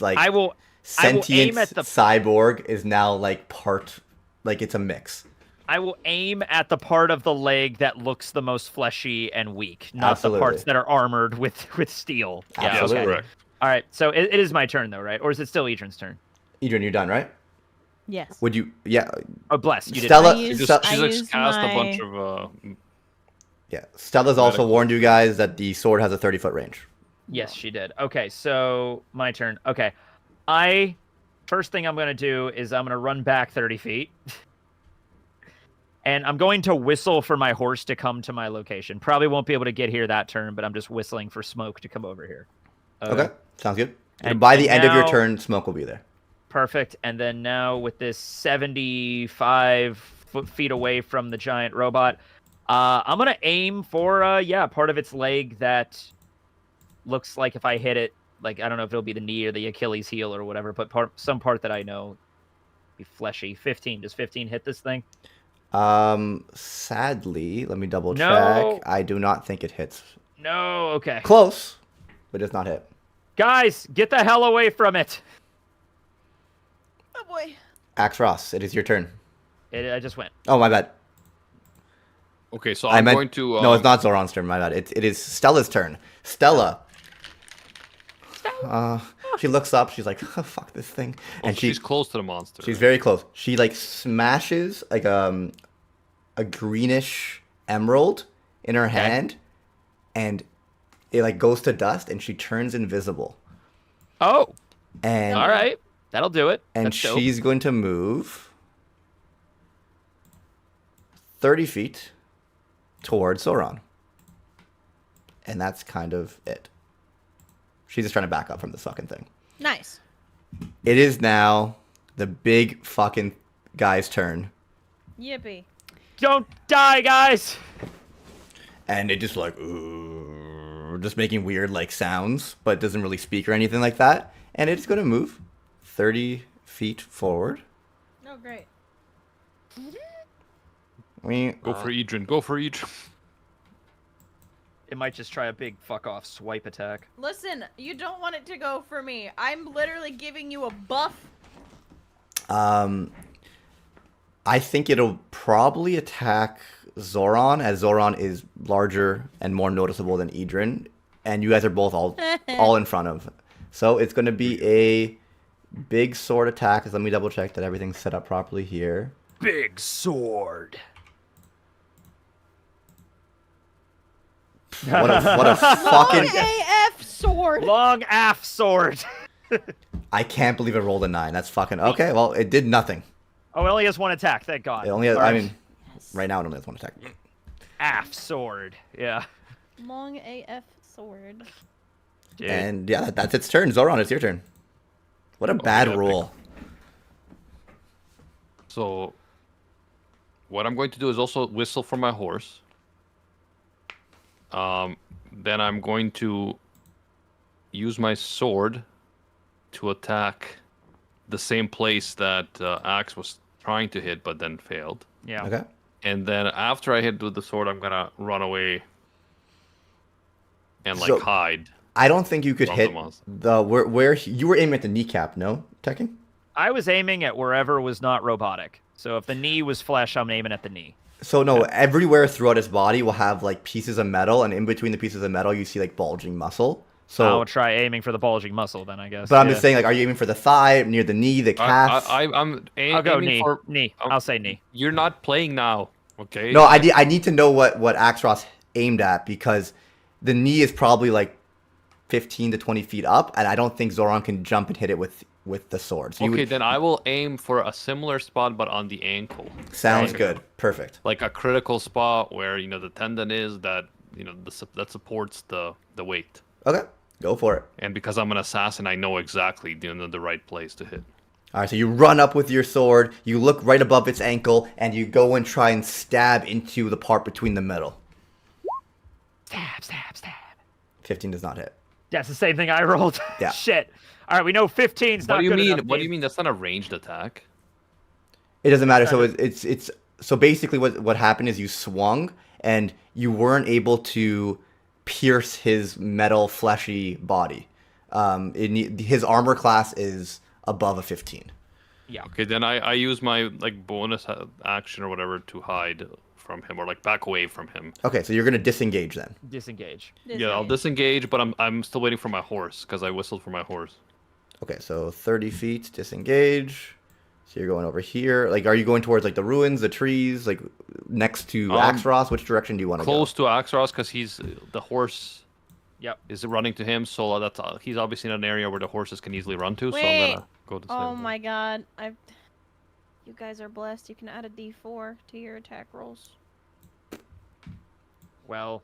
like I will sentient aim at the- cyborg is now like part like it's a mix. I will aim at the part of the leg that looks the most fleshy and weak, not Absolutely. the parts that are armored with steel. Yeah, Absolutely. okay. Correct. All right, so it is my turn though, right? Or is it still Edrin's turn? Adrian, you're done, right? Yes. Would you? Yeah. Oh, bless you. Stella- I She used- just, Stella- I she's just used cast my- a bunch of. Yeah. Stella's also Medical. warned you guys that the sword has a 30-foot range. Yes, she did. Okay, so my turn. Okay, first thing I'm gonna do is I'm gonna run back 30 feet, and I'm going to whistle for my horse to come to my location. Probably won't be able to get here that turn, but I'm just whistling for Smoke to come over here. Okay. Sounds good. and- By the and end of your now- turn, smoke will be there. Perfect. And then now with this 75 feet away from the giant robot, I'm gonna aim for part of its leg that looks like if I hit it, like I don't know if it'll be the knee or the Achilles heel or whatever, but some part that I know be fleshy. 15. Does 15 hit this thing? Sadly, let me double No. check. I do not think it hits. No. Okay. Close, but does not hit. Guys, get the hell away from it. Oh boy. Axe Ross, it is your turn. I just went. Oh, my bad. Okay, so I I'm meant- going to. No, it's not Zoran's turn. My bad. It is Stella's turn. Stella. She looks up. She's like, oh, "Fuck this thing," and she's close to the monster. she's very close. She like smashes like a greenish emerald in her hand, and it like goes to dust, and she turns invisible. Oh, And all right. That'll do it. and That's dope. she's going to move 30 feet towards Zoran. And that's kind of it. She's just trying to back up from this fucking thing. Nice. It is now the big fucking guy's turn. Yippee. Don't die, guys. And it just like, ooh, just making weird like sounds, but doesn't really speak or anything like that. And it's going to move 30 feet forward. Oh, great. Go for Edrin. Go for Edrin. It might just try a big fuck off swipe attack. Listen, you don't want it to go for me. I'm literally giving you a buff. I think it'll probably attack Zoran, as Zoran is larger and more noticeable than Edrin, and you guys are both all in front of. So it's going to be a big sword attack. Let me double check that everything's set up properly here. Big sword. What a fucking... AF sword. Long AF sword. I can't believe it rolled a 9. That's fucking... Okay, well, it did nothing. Oh, it only has one attack. Thank God. It only has... All I right. mean, right now it only has one attack. AF sword. Yeah. Long AF sword. Dude. And yeah, that's its turn. Zoran, it's your turn. What a bad yeah, roll. So, what I'm going to do is also whistle for my horse. Then I'm going to use my sword to attack the same place that Axe was trying to hit, but then failed. Yeah. Okay. And then after I hit with the sword, I'm gonna run away and like So- hide. I don't think you could From hit the monster. the... Where you were aiming at the kneecap, no? Tekken? I was aiming at wherever was not robotic. So if the knee was flesh, I'm aiming at the knee. So no, everywhere throughout his body will have like pieces of metal, and in between the pieces of metal, you see like bulging muscle. So, I'll try aiming for the bulging muscle then, I guess. but I'm Yeah. just saying, like, are you aiming for the thigh, near the knee, the calf? I'm I'll go aiming knee. for. Knee. I'm- I'll say knee. You're not playing now, okay? No, I need to know what Axros aimed at, because the knee is probably like 15 to 20 feet up, and I don't think Zoran can jump and hit it with the sword. So you Okay, would- then I will aim for a similar spot, but on the ankle. sounds Okay. good. Perfect. Like a critical spot where the tendon is that that supports the weight. Okay, go for it. And because I'm an assassin, I know exactly the right place to hit. All right, so you run up with your sword, you look right above its ankle, and you go and try and stab into the part between the metal. Stab, stab, stab. 15 does not hit. That's the same thing I rolled. Yeah. Shit. All right, we know 15's What not do you good mean? enough, What do Dave. you mean? That's not a ranged attack. It doesn't matter. So it's so basically what happened is you swung and you weren't able to pierce his metal fleshy body. His armor class is above a 15. Yeah. Okay, then I use my like bonus action or whatever to hide from him or like back away from him. Okay, so you're gonna disengage then. Disengage. Yeah, I'll disengage, but I'm still waiting for my horse because I whistled for my horse. Okay, so 30 feet disengage. So you're going over here. Like, are you going towards like the ruins, the trees, like next to Axros? Which direction do you want to go? Close to Axros because he's the horse. Yep. Is running to him, so that's he's obviously in an area where the horses can easily run to. So I'm Wait. gonna go to. Oh my god. You guys are blessed. You can add a D4 to your attack rolls. Well,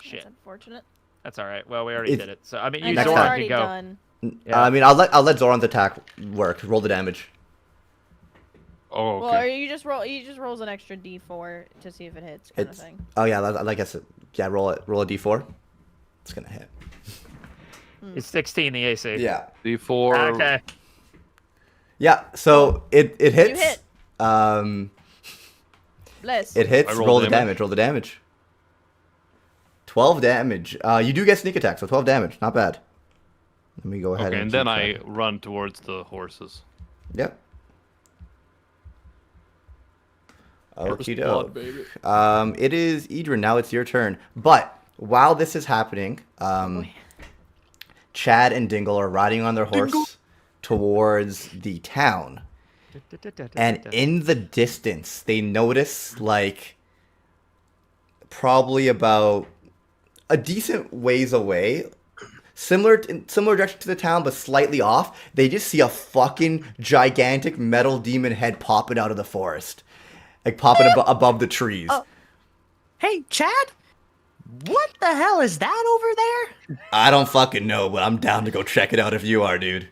shit. That's unfortunate. That's all right. Well, we already It's- did it. So I mean, I you know, Next it's Zoran time. already can go. done. Yeah. I mean, I'll let Zoran's attack work. Roll the damage. Oh, Well, or okay. you just rolls an extra D4 to see if it hits, kind It's of thing. oh yeah, like I said, yeah. Roll a d4. It's gonna hit. It's 16 the AC. Yeah. D4. Okay. Yeah. So it hits. hit. Bless. It hits. I roll Roll the damage. damage. Roll the damage. 12 damage. You do get sneak attack, so 12 damage. Not bad. Let me go ahead Okay, and and then keep I track. run towards the horses. Yep. First Okie blood, doke. baby. It is Idrin. Now it's your turn. But while this is happening, Chad and Dingle are riding on their horse towards the town. And in the distance, they notice, like, probably about a decent ways away, similar direction to the town, but slightly off, they just see a fucking gigantic metal demon head popping out of the forest. Like, popping above the trees. Oh. Hey, Chad? What the hell is that over there? I don't fucking know, but I'm down to go check it out if you are, dude.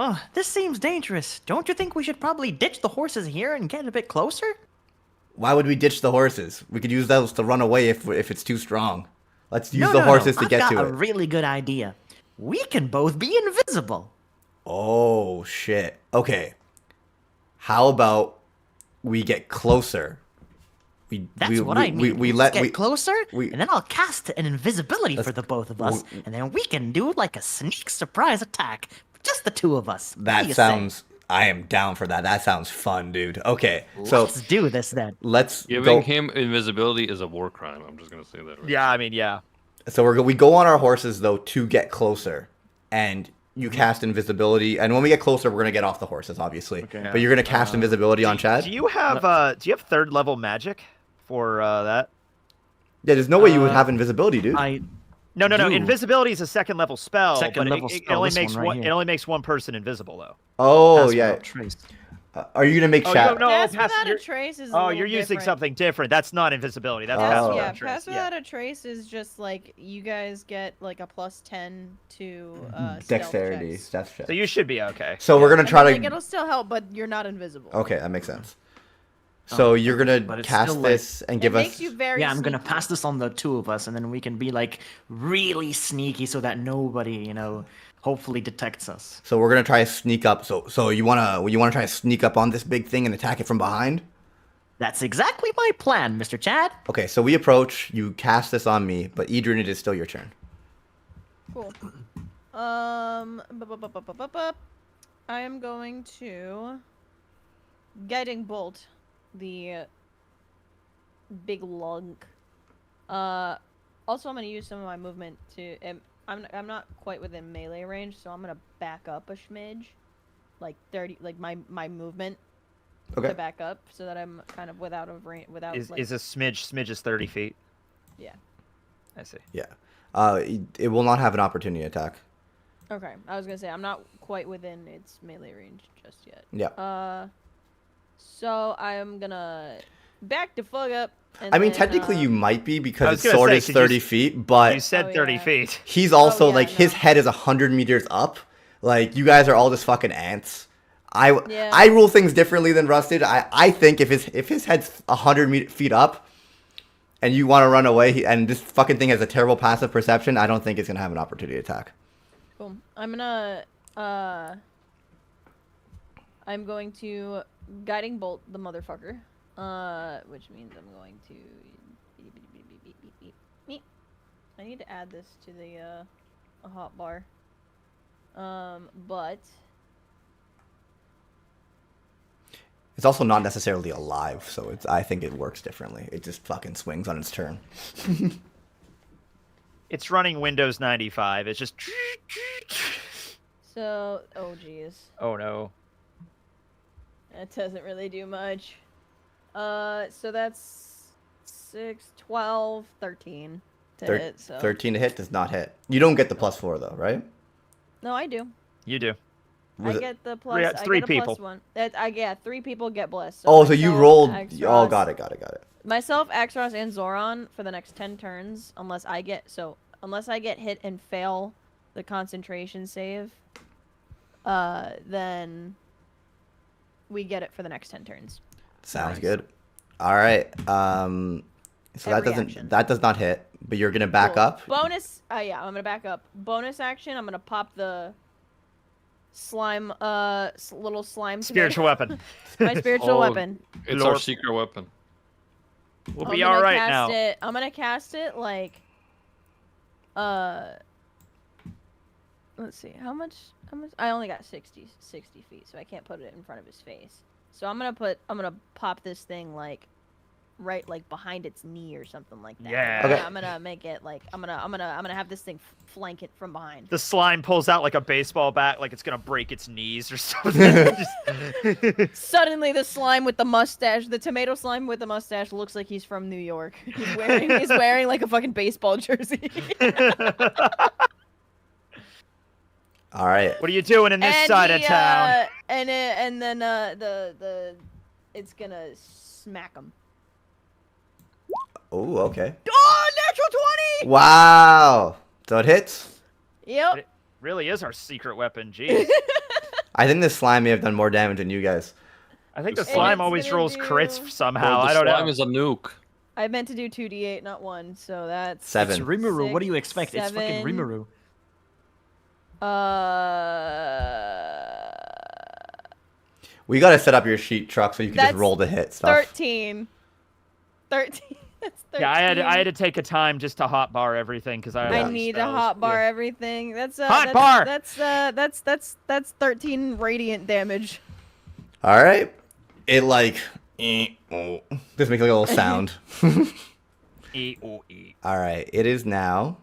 Oh, this seems dangerous. Don't you think we should probably ditch the horses here and get a bit closer? Why would we ditch the horses? We could use those to run away if it's too strong. Let's use No, the no, horses no. to get I've to got it. a really good idea. We can both be invisible. Oh shit. Okay. How about we get closer? That's what I mean. We Let's let get closer, we- and then I'll cast an invisibility for the both of us, and then we can do like a sneak surprise attack, just the two of us. What do That you sounds. I am down for that. That sounds fun, dude. Okay, so Let's do this then. let's Giving go. him invisibility is a war crime. I'm just gonna say that. Right Yeah, I mean, yeah. So we go on our horses though to get closer, and you cast invisibility. And when we get closer, we're gonna get off the horses, obviously. Okay. But you're gonna cast invisibility on Chad. Do you have third level magic for that? Yeah, there's no way you would Uh, have invisibility, dude. No. Do. Invisibility is a second level spell, Second but level it spell, only this makes one right one. here. It only makes one person invisible, though. Oh Pass yeah. without trace. Are you gonna make Oh, Chad? no, Pass pass- without a you're- trace is. A Oh, little you're using different. something different. That's not invisibility. That's Oh. pass Pass, without yeah, a trace. pass Yeah. without a trace is just like you guys get like a +10 to stealth Dexterity, checks. stealth check. So you should be okay. So we're gonna I try mean, to. like, it'll still help, but you're not invisible. Okay, that makes sense. So you're but gonna it's cast still, like- this and It give us. makes you very. Yeah, I'm gonna sneaky. pass this on the two of us, and then we can be like really sneaky so that nobody, hopefully detects us. So we're gonna try to sneak up. So you wanna try to sneak up on this big thing and attack it from behind? That's exactly my plan, Mr. Chad. Okay, so we approach. You cast this on me, but Adrian, it is still your turn. Cool. I am going to guiding bolt the big lug. Also, I'm gonna use some of my movement to. I'm not quite within melee range, so I'm gonna back up a smidge, like 30, like my movement Okay. to back up, so that I'm kind of without a range, without Is like, is a smidge is 30 feet? yeah. I see. Yeah. It will not have an opportunity attack. Okay, I was gonna say I'm not quite within its melee range just yet. Yeah. So I'm gonna back the fuck up. And I mean, then, technically you might be I because was its gonna sword say, is 'cause you 30 s- feet, but You said Oh, 30 yeah. feet. he's also yeah, like his no. head is 100 meters up. Like you guys are all just fucking ants. I Yeah. rule things differently than Rusted. I think if his head's 100 feet up, and you want to run away, and this fucking thing has a terrible passive perception, I don't think it's gonna have an opportunity attack. Cool. I'm going to guiding bolt the motherfucker. Which means I'm going to. I need to add this to the a hot bar. But It's also not necessarily alive, so I think it works differently. It just fucking swings on its turn. It's running Windows 95. It's just. so, oh geez, Oh no. that doesn't really do much. So that's 6, 12, 13 to hit. So 13 to hit does not hit. You don't get the +4 though, right? no, I do. You do. Was I it- get the plus. Three- I three get a people. +1. Yeah, 3 people get blessed. Oh, so you myself, rolled. Oh, Axros- got it. Myself, Axros, and Zoran for the next 10 turns, unless I get hit and fail the concentration save, then we get it for the next 10 turns. Sounds Nice. good. All right. So Every action. that does not hit, but you're gonna back Cool. up. Bonus. Yeah, I'm gonna back up. Bonus action. I'm gonna pop the slime. Little slime. Spiritual tomato. weapon. My spiritual Oh, weapon. It's Lord. our secret weapon. We'll I'm be gonna all right cast now. It, I'm gonna cast it like, let's see, how much? I only got 60 feet, so I can't put it in front of his face. So I'm gonna pop this thing like, right like behind its knee or something like that. Yeah. Okay. I'm gonna make it like I'm gonna have this thing flank it from behind. The slime pulls out like a baseball bat, like it's gonna break its knees or something. Just- Suddenly, the slime with the mustache, the tomato slime with the mustache, looks like he's from New York. He's wearing like a fucking baseball jersey. All right. What are you doing in this side of town? And then it's gonna smack him. Oh, okay. Oh, natural 20! Wow. So it hits. Yep. Really is our secret weapon. Jeez. I think this slime may have done more damage than you guys. I think the It's slime gonna always do- rolls crits Bro, somehow. the I don't slime know. is a nuke. I meant to do 2d8, not 1, so that's... 7. It's Rimuru. What do you Six, expect? It's fucking 7. Rimuru. We gotta set up your sheet truck so you can just That's roll the hit stuff. 13. 13. That's 13. Yeah, I had to take a time just to hotbar everything because I. I had need to spells. hotbar Yeah. everything. That's Hotbar! That's 13 radiant damage. All right. It like just make like a little sound. E-O-E. All right. It is now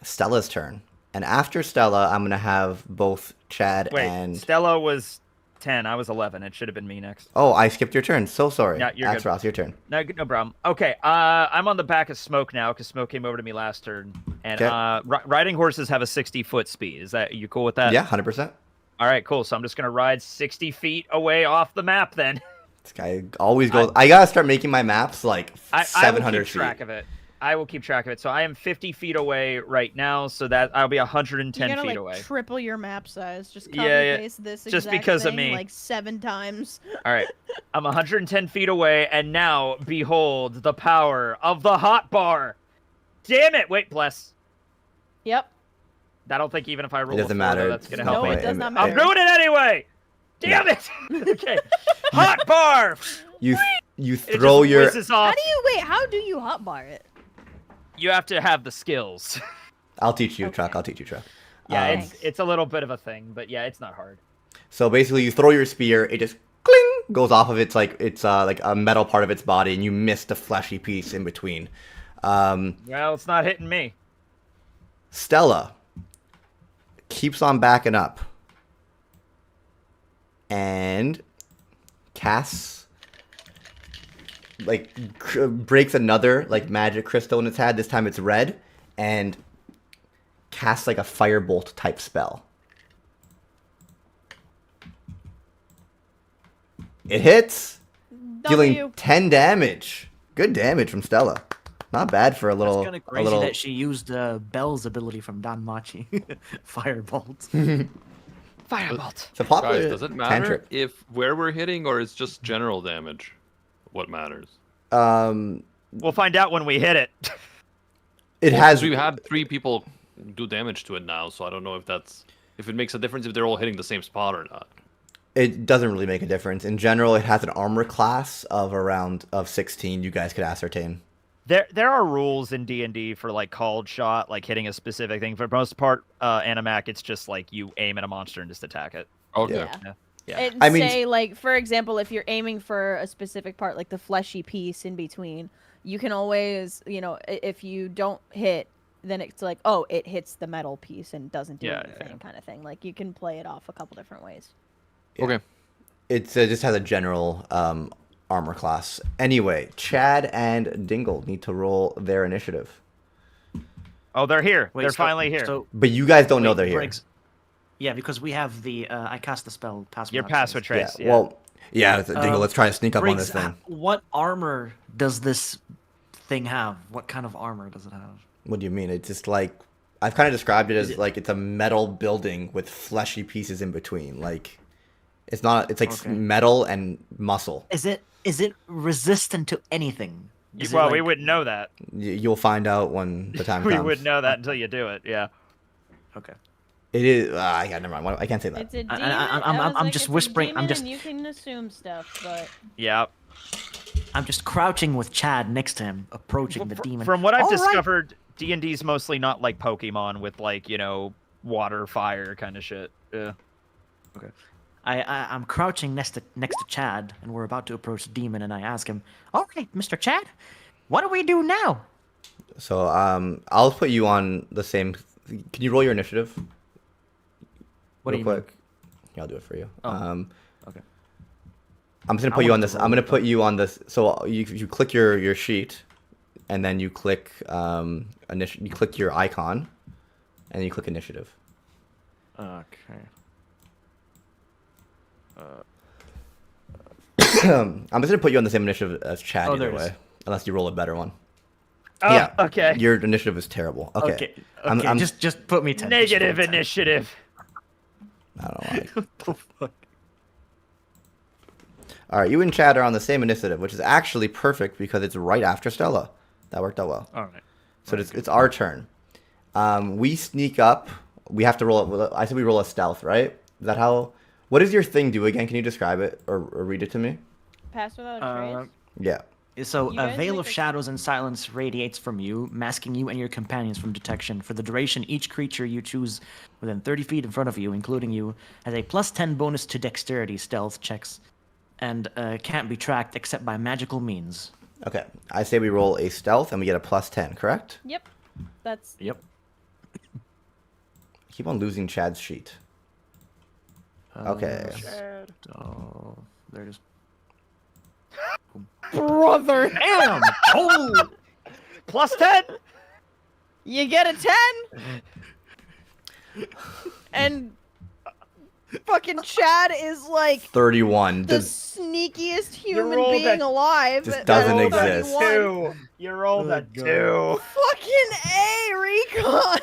Stella's turn, and after Stella, I'm gonna have both Chad Wait, and. Stella was 10. I was 11. It should have been me next. Oh, I skipped your turn. So sorry. Yeah, you're good. Axros, your turn. No problem. Okay, I'm on the back of Smoke now because Smoke came over to me last turn. And Okay. riding horses have a 60-foot speed. Is that you cool with that? Yeah, 100%. All right, cool. So I'm just gonna ride 60 feet away off the map then. This guy always goes. I gotta start making my maps like I will 700 keep feet. track of it. I will keep track of it. So I am 50 feet away right now, so that I'll be 110 You're gonna feet like away. triple your map size. Just copy Yeah, paste this just exact because of thing me. like 7 times. All right, I'm 110 feet away, and now behold the power of the hot bar. Damn it! Wait, bless. Yep. I don't think even if I roll doesn't a 4, matter. that's gonna No, help No, me. it does not I'm matter. doing it anyway. Damn it! Okay, hot bar. You It throw just your. whizzes off. How do you hotbar it? You have to have the skills. I'll teach you, Okay. Truck. I'll teach you, Truck. Yeah, Um, it's a little bit of a thing, but yeah, it's not hard. So basically, you throw your spear. It just cling goes off of its like a metal part of its body, and you miss the fleshy piece in between. Well, it's not hitting me. Stella keeps on backing up and casts breaks another like magic crystal in its head. This time it's red, and casts like a firebolt type spell. It hits, dealing W. 10 damage. Good damage from Stella. Not bad for a little. It's kind of a crazy little... that she used Belle's ability from Danmachi. Firebolt. Firebolt. It's a popular Guys, does it matter cantrip. if where we're hitting or it's just general damage? What matters? We'll find out when we hit it. It Well, has. 'cause we've had 3 people do damage to it now, so I don't know if it makes a difference if they're all hitting the same spot or not. It doesn't really make a difference. In general, it has an armor class of around 16. You guys could ascertain. There are rules in D&D for like called shot, like hitting a specific thing. For the most part, Animac, it's just like you aim at a monster and just attack it. Okay. Yeah. Yeah. And I mean- say, like, for example, if you're aiming for a specific part, like the fleshy piece in between, you can always, if you don't hit, then it's like, oh, it hits the metal piece and doesn't do Yeah, anything, yeah. kind of thing. Like, you can play it off a couple different ways. Yeah. Okay. It just has a general armor class. Anyway, Chad and Dingle need to roll their initiative. Oh, they're here. Wait, they're so- finally here. So, But you guys don't know wait, they're here. Briggs- Yeah, because we have the I cast the spell password. Your not password trace. trace. Yeah. Yeah. Well, yeah. Dingle, let's try to sneak up on Briggs, this thing. what armor does this thing have? What kind of armor does it have? What do you mean? It's just like I've kind of described it as it- like it's a metal building with fleshy pieces in between. Like it's not. It's like Okay. metal and muscle. Is it resistant to anything? Is it well, we like- wouldn't know that. You'll find out when the time We comes. wouldn't know that until you do it. Yeah. Okay. It is. I got never mind. I can't say that. It's a demon. I'm just whispering- I'm just- And you can assume stuff, but Yeah. I'm just crouching with Chad next to him, approaching the demon. From what I've All right. discovered, D&D's mostly not like Pokemon with like, water, fire kind of shit. Yeah. I'm crouching next to Chad, and we're about to approach the demon, and I ask him, "All right, Mr. Chad, what do we do now?" So I'll put you on the same. Can you roll your initiative? What do real you mean? quick? Yeah, I'll do it for you. Oh, okay. I'm just gonna I put you on wanted this. to I'm roll gonna it, put you on this. So you click your sheet, and then you click you click your icon, and you click initiative. Okay. I'm just gonna put you on the same initiative as Chad Oh, either there it is. way, unless you roll a better one. Oh, Yeah. okay. Your initiative is terrible. Okay. Okay. I'm Just put me 10. Negative initiative. I don't like. What the fuck? All right, you and Chad are on the same initiative, which is actually perfect because it's right after Stella. That worked out well. All right. So it's our turn. We sneak up. We have to roll. I said we roll a stealth, right? Is that how? What does your thing do again? Can you describe it or read it to me? Pass without a trace. Yeah. So You a guys veil make of a- shadows and silence radiates from you, masking you and your companions from detection. For the duration, each creature you choose within 30 feet in front of you, including you, has a +10 bonus to dexterity stealth checks, and can't be tracked except by magical means. Okay. I say we roll a stealth and we get a +10. Correct? Yep. That's Yep. Keep on losing Chad's sheet. Okay. Oh, there it is. brother. Damn! Oh! +10. You get a 10. And fucking Chad is like 31. the Just sneakiest human rolled being a- alive. Just at doesn't level exist. 31. 2. You rolled a Oh, 2. Fucking A, Recon.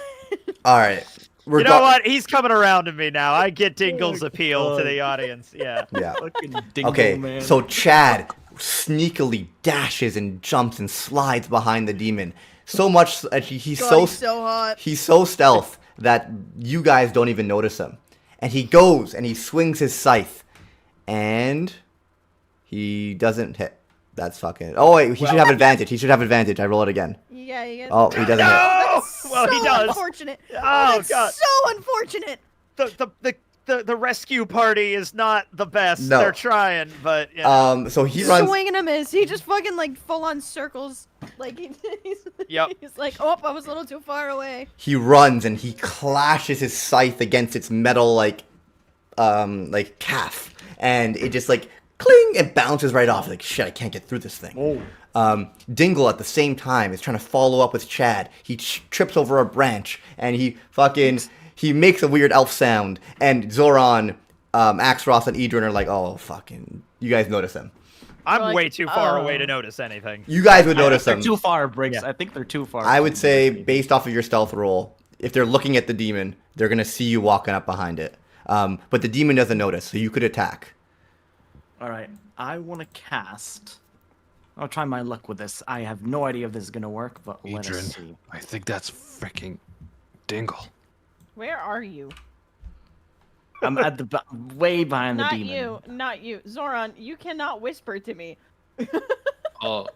all right. We're You know what? He's coming around to me now. I get Dingle's appeal to God. the audience. Yeah. Yeah. fucking dingle, Okay. man. So Chad sneakily dashes and jumps and slides behind the demon. So much he's God, so he's so hot. he's so stealth that you guys don't even notice him. And he goes and he swings his scythe, and he doesn't hit. That's fucking. Oh wait, he should have advantage. He should have advantage. I roll it again. Yeah, you guys. Oh, he doesn't hit. That's Well, he so does. Unfortunate. Oh, That's God. so unfortunate. The rescue party is not the best. No. They're trying, but you know. So he runs. Swing and a miss. He just fucking like full on circles. Like he's, Yep. he's like, oh, I was a little too far away. He runs and he clashes his scythe against its metal like calf, and it just like cling and bounces right off. Like shit, I can't get through this thing. Dingle at the same time is trying to follow up with Chad. He trips over a branch and he makes a weird elf sound. And Zoran, Axros, and Idrin are like, oh fucking, you guys notice him. I'm like, way too far oh. away to notice anything. You guys would I notice think him. they're too far, Briggs. Yeah. I think they're too far. I would from say, us, maybe. based off of your stealth roll, if they're looking at the demon, they're gonna see you walking up behind it. But the demon doesn't notice, so you could attack. All right, I want to cast. I'll try my luck with this. I have no idea if this is gonna work, but let us see. Adrian, I think that's freaking Dingle. Where are you? I'm at the way behind the Not demon. you. Not you. Zoran, you cannot whisper to me. Oh,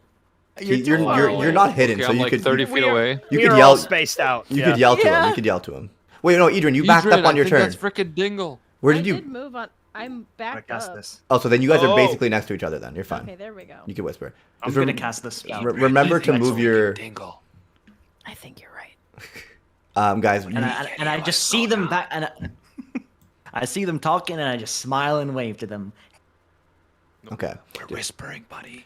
You're, too far away. you're not hidden, okay, so I'm you like could 30 feet We are- away. you we could are yell all spaced out. you yeah. could yell to him. Yeah. You could yell to him. Wait, no, Idrin, you backed Adrian, up on I your think turn. That's freaking Dingle. Where I did you? did move on. I'm backed cast up. this. Oh, so then you guys are Oh. basically next to each other. Then you're fine. Okay, there we go. You can whisper. I'm Just gonna rem- cast this spell. remember to move your Dingle. I think you're right. guys. and I just see them back, and I see them talking, and I just smile and wave to them. Okay. We're whispering, buddy.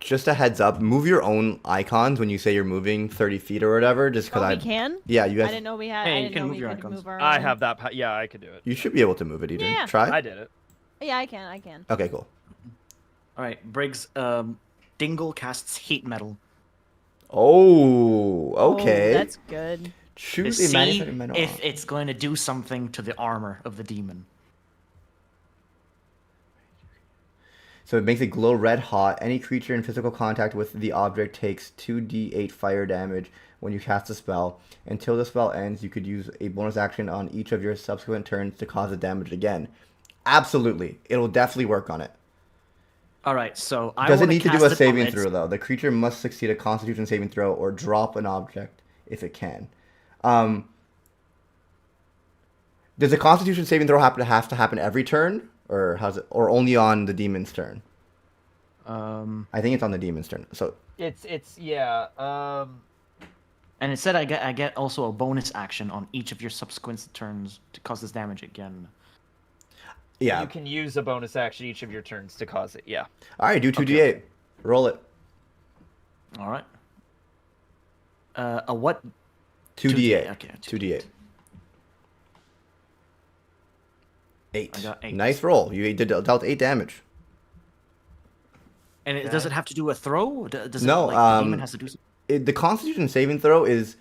Just a heads up. Move your own icons when you say you're moving 30 feet or whatever. Just because Oh, I. we can? Yeah, you I guys. didn't know we had. Hey, I you didn't can know move we your could icons. move our. I own. have that. Yeah, I could do it. You should be able to move it, Idrin. Yeah. Try. I did it. Yeah, I can. I can. Okay, cool. All right, Briggs. Dingle casts heat metal. Oh, okay. Oh, that's good. To Choose a see manufactured metal. if it's going to do something to the armor of the demon. So it makes it glow red hot. Any creature in physical contact with the object takes 2d8 fire damage when you cast a spell. Until the spell ends, you could use a bonus action on each of your subsequent turns to cause the damage again. Absolutely. It'll definitely work on it. All right, so I Doesn't wanna need to cast do a it on saving its- throw, though. The creature must succeed a constitution saving throw or drop an object if it can. Does a constitution saving throw have to happen every turn? Or how's it? Or only on the demon's turn? I think it's on the demon's turn. So It's yeah. And it said I get also a bonus action on each of your subsequent turns to cause this damage again. yeah. You can use a bonus action each of your turns to cause it. Yeah. All right, do 2d8. Roll it. All right. A what? 2d8. Okay, 2d8. 8. I got 8. Nice roll. You dealt 8 damage. And does it have to do a throw? Does No, it, like, the demon has to do something? The Constitution saving throw is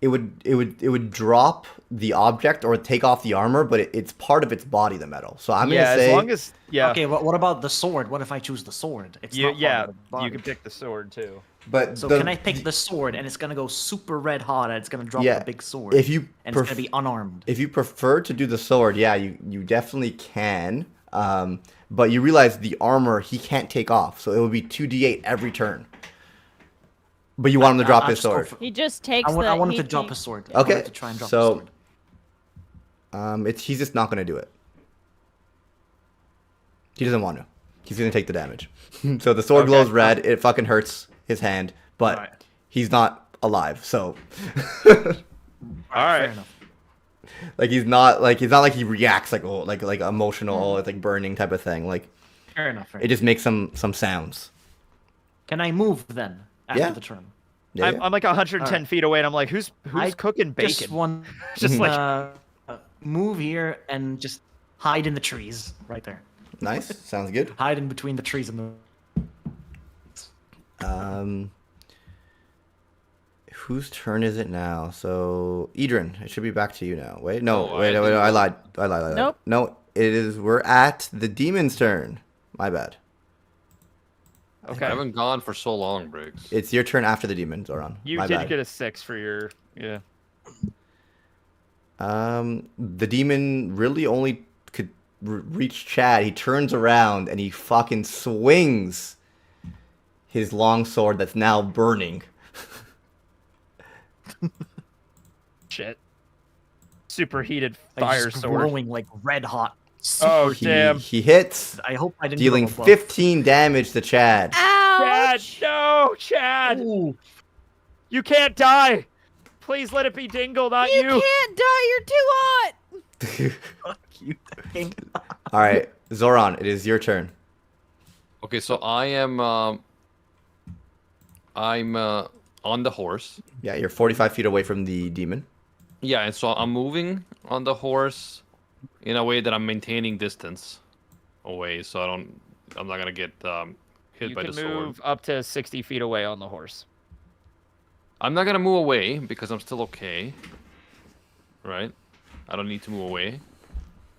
it would drop the object or take off the armor, but it's part of its body, the metal. So I'm yeah, gonna say as long as Okay, what about the sword? What if I choose the sword? It's not part yeah, of the body. you can pick the sword too. but So can I pick the sword and it's gonna go super red hot and it's gonna drop Yeah, the big sword? if you and it's gonna be unarmed. if you prefer to do the sword, yeah, you definitely can. But you realize the armor he can't take off, so it would be 2d8 every turn. But you want him to drop I'll his just go sword. for- He just takes I want him he- to drop he- his sword. Okay, I wanted to try and drop so- his sword. He's just not gonna do it. He doesn't want to. He's gonna take the damage. So the sword Okay. glows red. It fucking hurts his hand, but Alright. he's not alive. So, All Fair right. enough. like he's not like he reacts like like emotional, like burning type of thing. Like Fair enough. it just makes some sounds. Can I move then after Yeah. the turn? Yeah, I'm, yeah. I'm like 110 Alright. feet away, and I'm like, who's I cooking bacon? Just want Just like- move here and just hide in the trees right there. Nice. Sounds good. Hide in between the trees and the. Whose turn is it now? So, Idrin, it should be back to you now. Wait, no, Oh, wait, I wait, didn't I know. lied. I lied. Nope. No, it is. We're at the demon's turn. My bad. I Okay. haven't gone for so long, Briggs. It's your turn after the demon, Zoran. You My did bad. get a 6 for your The demon really only could reach Chad. He turns around and he fucking swings his long sword that's now burning. shit. Superheated Like, fire just sword. glowing like red hot. Oh, He, damn. he hits, I hope I didn't dealing roll above. 15 damage to Chad. Chad, Ouch! no, Chad. Ooh. You can't die. Please let it be Dingle, not You you. can't die. You're too hot. Fuck you. Dang. All right, Zoran, it is your turn. Okay, so I'm on the horse. Yeah, you're 45 feet away from the demon. Yeah, and so I'm moving on the horse in a way that I'm maintaining distance away, so I'm not gonna get hit You by can the sword. move up to 60 feet away on the horse. I'm not gonna move away because I'm still okay. Right? I don't need to move away.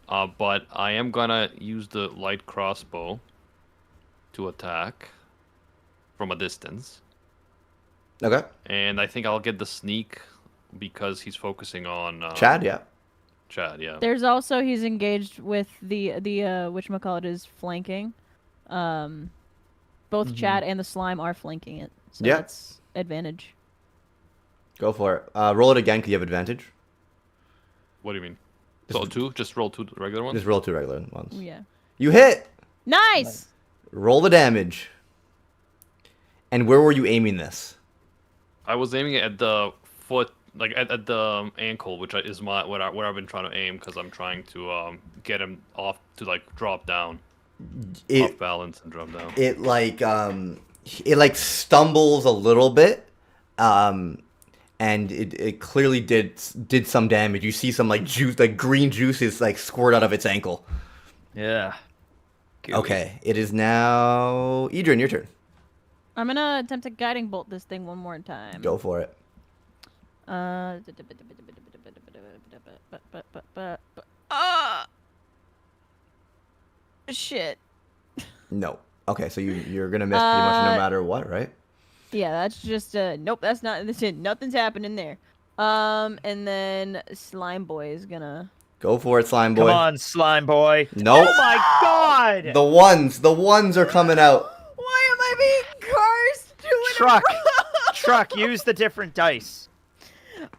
But I am gonna use the light crossbow to attack from a distance. Okay. And I think I'll get the sneak because he's focusing on Chad, yeah. Chad, yeah. There's also he's engaged with the whatchamacallit is flanking. Both Chad and the slime are flanking it. So Yeah. that's advantage. Go for it. Roll it again because you have advantage. What do you mean? So two? Just roll two regular ones? Just roll 2 regular ones. Yeah. You hit! Nice. Roll the damage. And where were you aiming this? I was aiming it at the foot, like at the ankle, which is where I've been trying to aim because I'm trying to get him off to like drop down, off balance and drop down. It like stumbles a little bit, and it clearly did some damage. You see some like juice, like green juices, like squirt out of its ankle. Yeah. Okay, it is now Idrin, your turn. I'm gonna attempt to guiding bolt this thing one more time. Go for it. Shit. No. Okay, so you're gonna miss pretty much no matter what, right? Yeah, that's just nope. That's not. Nothing's happening there. And then Slime Boy is gonna. Go for it, slime boy. Come on, slime boy. Nope. Oh my god! The ones are coming out. Why am I being cursed? Truck. Truck, use the different dice.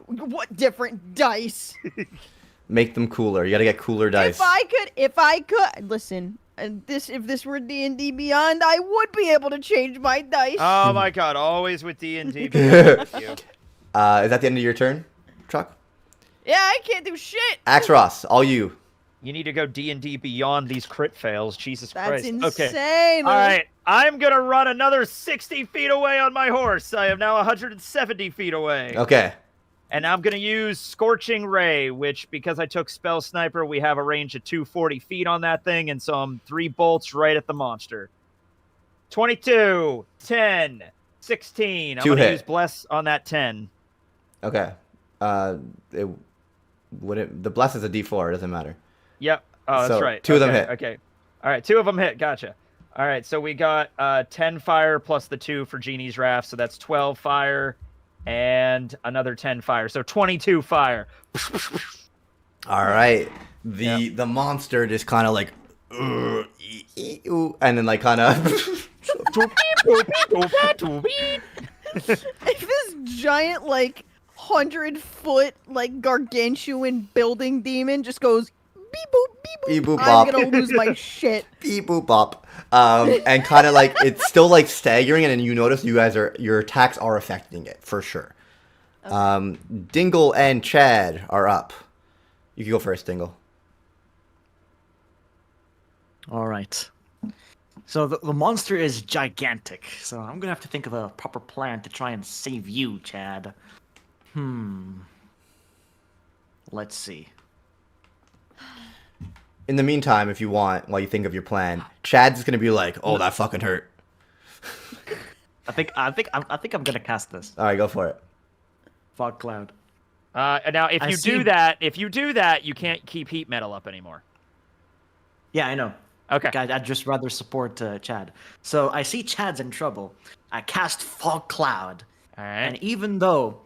What different dice? Make them cooler. You gotta get cooler dice. If I could, listen. If this were D&D Beyond, I would be able to change my dice. Oh my god, always with D&D. With you. Is that the end of your turn, Truck? Yeah, I can't do shit. Axe Ross, all you. You need to go D&D beyond these crit fails. Jesus That's Christ. insane. Okay. All right. I'm going to run another 60 feet away on my horse. I am now 170 feet away. Okay. And I'm going to use Scorching Ray, which, because I took Spell Sniper, we have a range of 240 feet on that thing, and so I'm 3 bolts right at the monster. 22, 10, 16. I'm Two going to hit. use Bless on that 10. Okay. it wouldn't. The bless is a D4. It doesn't matter. Yep. Oh, that's So, right. 2 of them Okay, hit. Okay. All right, 2 of them hit. Gotcha. All right, so we got 10 fire plus the 2 for Genie's Wrath, so that's 12 fire, and another 10 fire, so 22 fire. All right. The monster just kind of like, "Ugh, ooh," and then like kind of. If this giant, like, 100-foot, like, gargantuan building demon just goes beep boop, Beep boop I'm bop. gonna lose my shit. Beep boop bop. And kind of like it's still like staggering, and then you notice your attacks are affecting it for sure. Dingle and Chad are up. You can go first, Dingle. All right. So the monster is gigantic. So I'm gonna have to think of a proper plan to try and save you, Chad. Let's see. In the meantime, if you want, while you think of your plan, Chad's gonna be like, "Oh, that fucking hurt." I think I'm gonna cast this All right, go for it. fog cloud. Now, if I you see- do that, you can't keep heat metal up anymore. Yeah, I know. Okay. I'd just rather support Chad. So I see Chad's in trouble. I cast fog cloud, All right. and even though,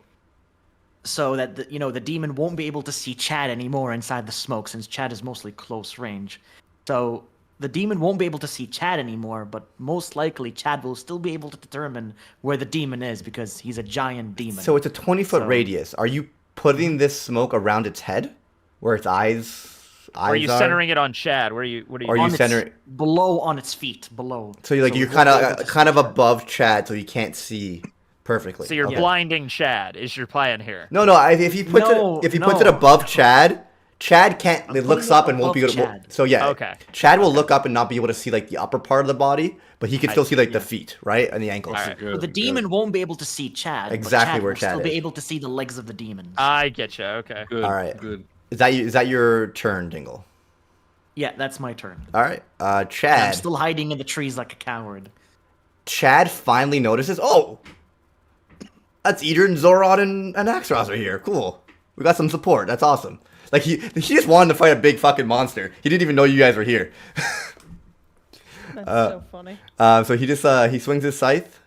so that the demon won't be able to see Chad anymore inside the smoke, since Chad is mostly close range. So the demon won't be able to see Chad anymore, but most likely Chad will still be able to determine where the demon is because he's a giant demon. So it's a 20-foot So- radius. Are you putting this smoke around its head, where its eyes Are you centering it on Chad? What are you? Are you on its- centering- below on its feet, below. So you're like So you're we won't kind be able of to kind of see Chad. above Chad, so you can't see perfectly. So you're Okay. blinding Chad. Is your plan here? No, if he puts No, it puts it no. above Chad, Chad can't. I'm It looks putting it up and won't be able above to. Chad. So yeah, Okay. Chad will look up and not be able to see like the upper part of the body, but he can still see like the yeah. feet, right, and the ankles. All right. Good, So the good. demon won't be able to see Chad. Exactly but Chad where will Chad still be is. able to see the legs of the demons. I get you. Okay. Good. All right. Good. Is that your turn, Dingle? Yeah, that's my turn. All right, And I'm Chad. still hiding in the trees like a coward. Chad finally notices. Oh, that's Idrin, Zoran, and Axros are here. Cool. We got some support. That's awesome. Like he just wanted to fight a big fucking monster. He didn't even know you guys were here. That's so funny. So he just he swings his scythe.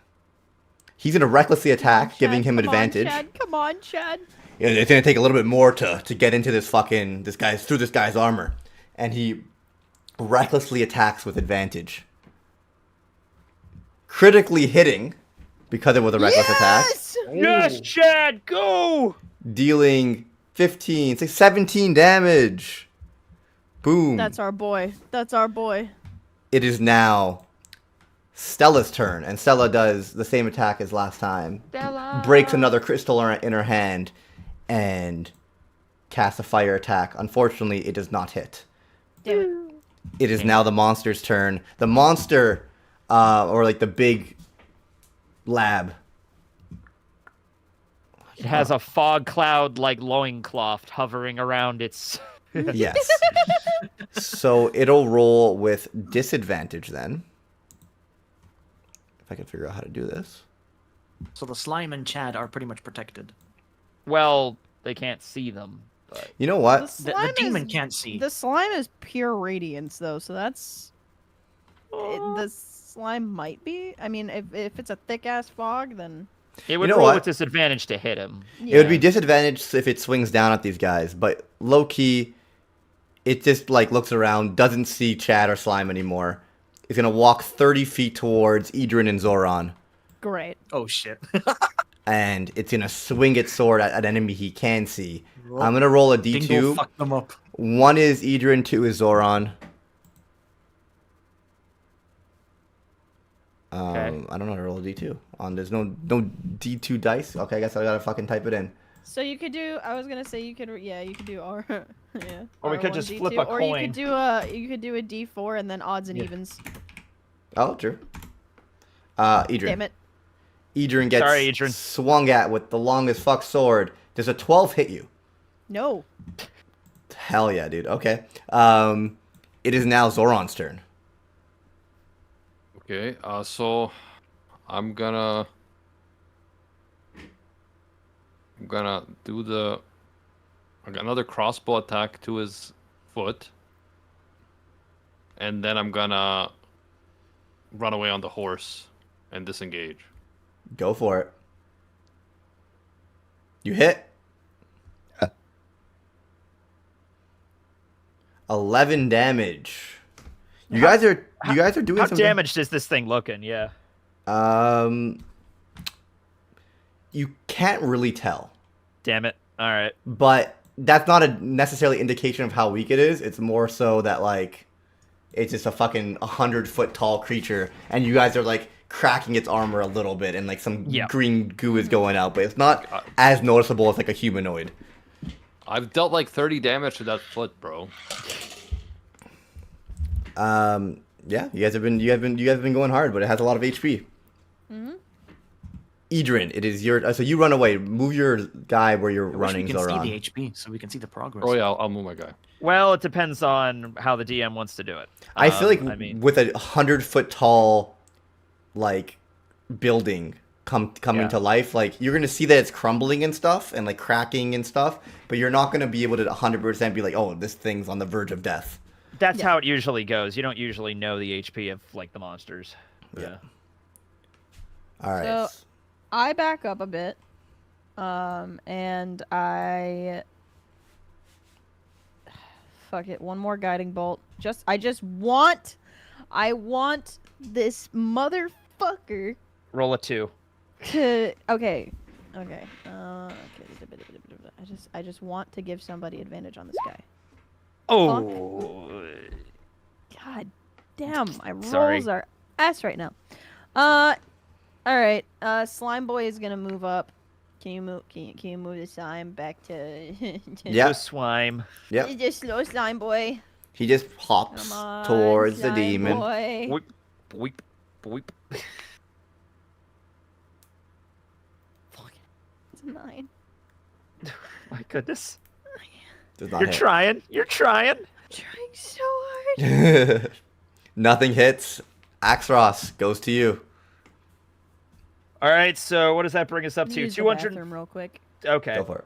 He's gonna recklessly attack, giving him advantage. Come on, Chad. Yeah, it's gonna take a little bit more to get into this guy's armor, and he recklessly attacks with advantage, critically hitting because it was a reckless attack, Yes, Chad, go! dealing 17 damage. Boom. That's our boy. That's our boy. It is now Stella's turn, and Stella does the same attack as last time. Breaks another crystal in her hand, and casts a fire attack. Unfortunately, it does not hit. Damn it. It is now the monster's turn. The monster, or like the big lab. It has a fog cloud like loincloth hovering around its. Yes. So it'll roll with disadvantage then. If I can figure out how to do this. So the slime and Chad are pretty much protected. Well, they can't see them. But You know what? The demon can't see. The slime is pure radiance, though, so that's. The slime might be. I mean, if it's a thick ass fog, then. it would know roll what? with disadvantage to hit him. It would be disadvantaged if it swings down at these guys, but low key, it just like looks around, doesn't see Chad or Slime anymore. It's gonna walk 30 feet towards Idrin and Zoran, Great. Oh shit. and it's gonna swing its sword at an enemy he can see. I'm gonna roll a Dingo D2. fucked them up. 1 is Idrin, 2 is Zoran. Okay. I don't know how to roll a D2. There's no D2 dice. Okay, I guess I gotta fucking type it in. So you could do. I was gonna say you could. Yeah, you could do R. Yeah. Or we could R1, just D2, flip a or you coin. could do a. You could do a D4 and then odds and evens. Oh, true. Idrin. Damn it. Idrin gets Sorry, Idrin. swung at with the longest fuck sword. Does a 12 hit you? No. Hell yeah, dude. Okay. It is now Zoran's turn. Okay, so I'm gonna I'm gonna do another crossbow attack to his foot. And then I'm gonna run away on the horse and disengage. Go for it. You hit. 11 damage. You guys are doing How some damaged is this thing looking? Yeah. You can't really tell, Damn it. All right. but that's not a necessarily indication of how weak it is. It's more so that like it's just a fucking 100-foot tall creature, and you guys are like cracking its armor a little bit, and like some Yeah. green goo is going out, but it's not as noticeable as like a humanoid. I've dealt like 30 damage to that foot, bro. Yeah, you guys have been going hard, but it has a lot of HP. Idrin, it is your. So you run away. Move your guy where you're I wish running, we can Zoran. see the HP so we can see the progress. Oh yeah, I'll move my guy. Well, it depends on how the DM wants to do it. I feel like I mean, with a 100-foot tall, like, building coming Yeah. to life, like you're gonna see that it's crumbling and stuff, and like cracking and stuff, but you're not gonna be able to 100% be like, oh, this thing's on the verge of death. that's how it usually goes. You don't usually know the HP of like the monsters. Yeah. All right. So- I back up a bit, and I fuck it. One more guiding bolt. I want this motherfucker Roll a 2. to. Okay. I just want to give somebody advantage on this guy. Oh. God damn, my Sorry. rolls are ass right now. All right. Slime Boy is gonna move up. Can you move? Can you move the slime back to? Yeah. The swime. Yep. Just slow Slime Boy. He just hops Come on, towards the Slime demon. Boy. Boop, boop, boop. It's 9. My goodness. Does not You're hit. trying. You're trying. Trying so hard. Nothing hits. Axros goes to you. All right. So what does that bring us up to? Use the 200. bathroom real quick. Okay. Go for it.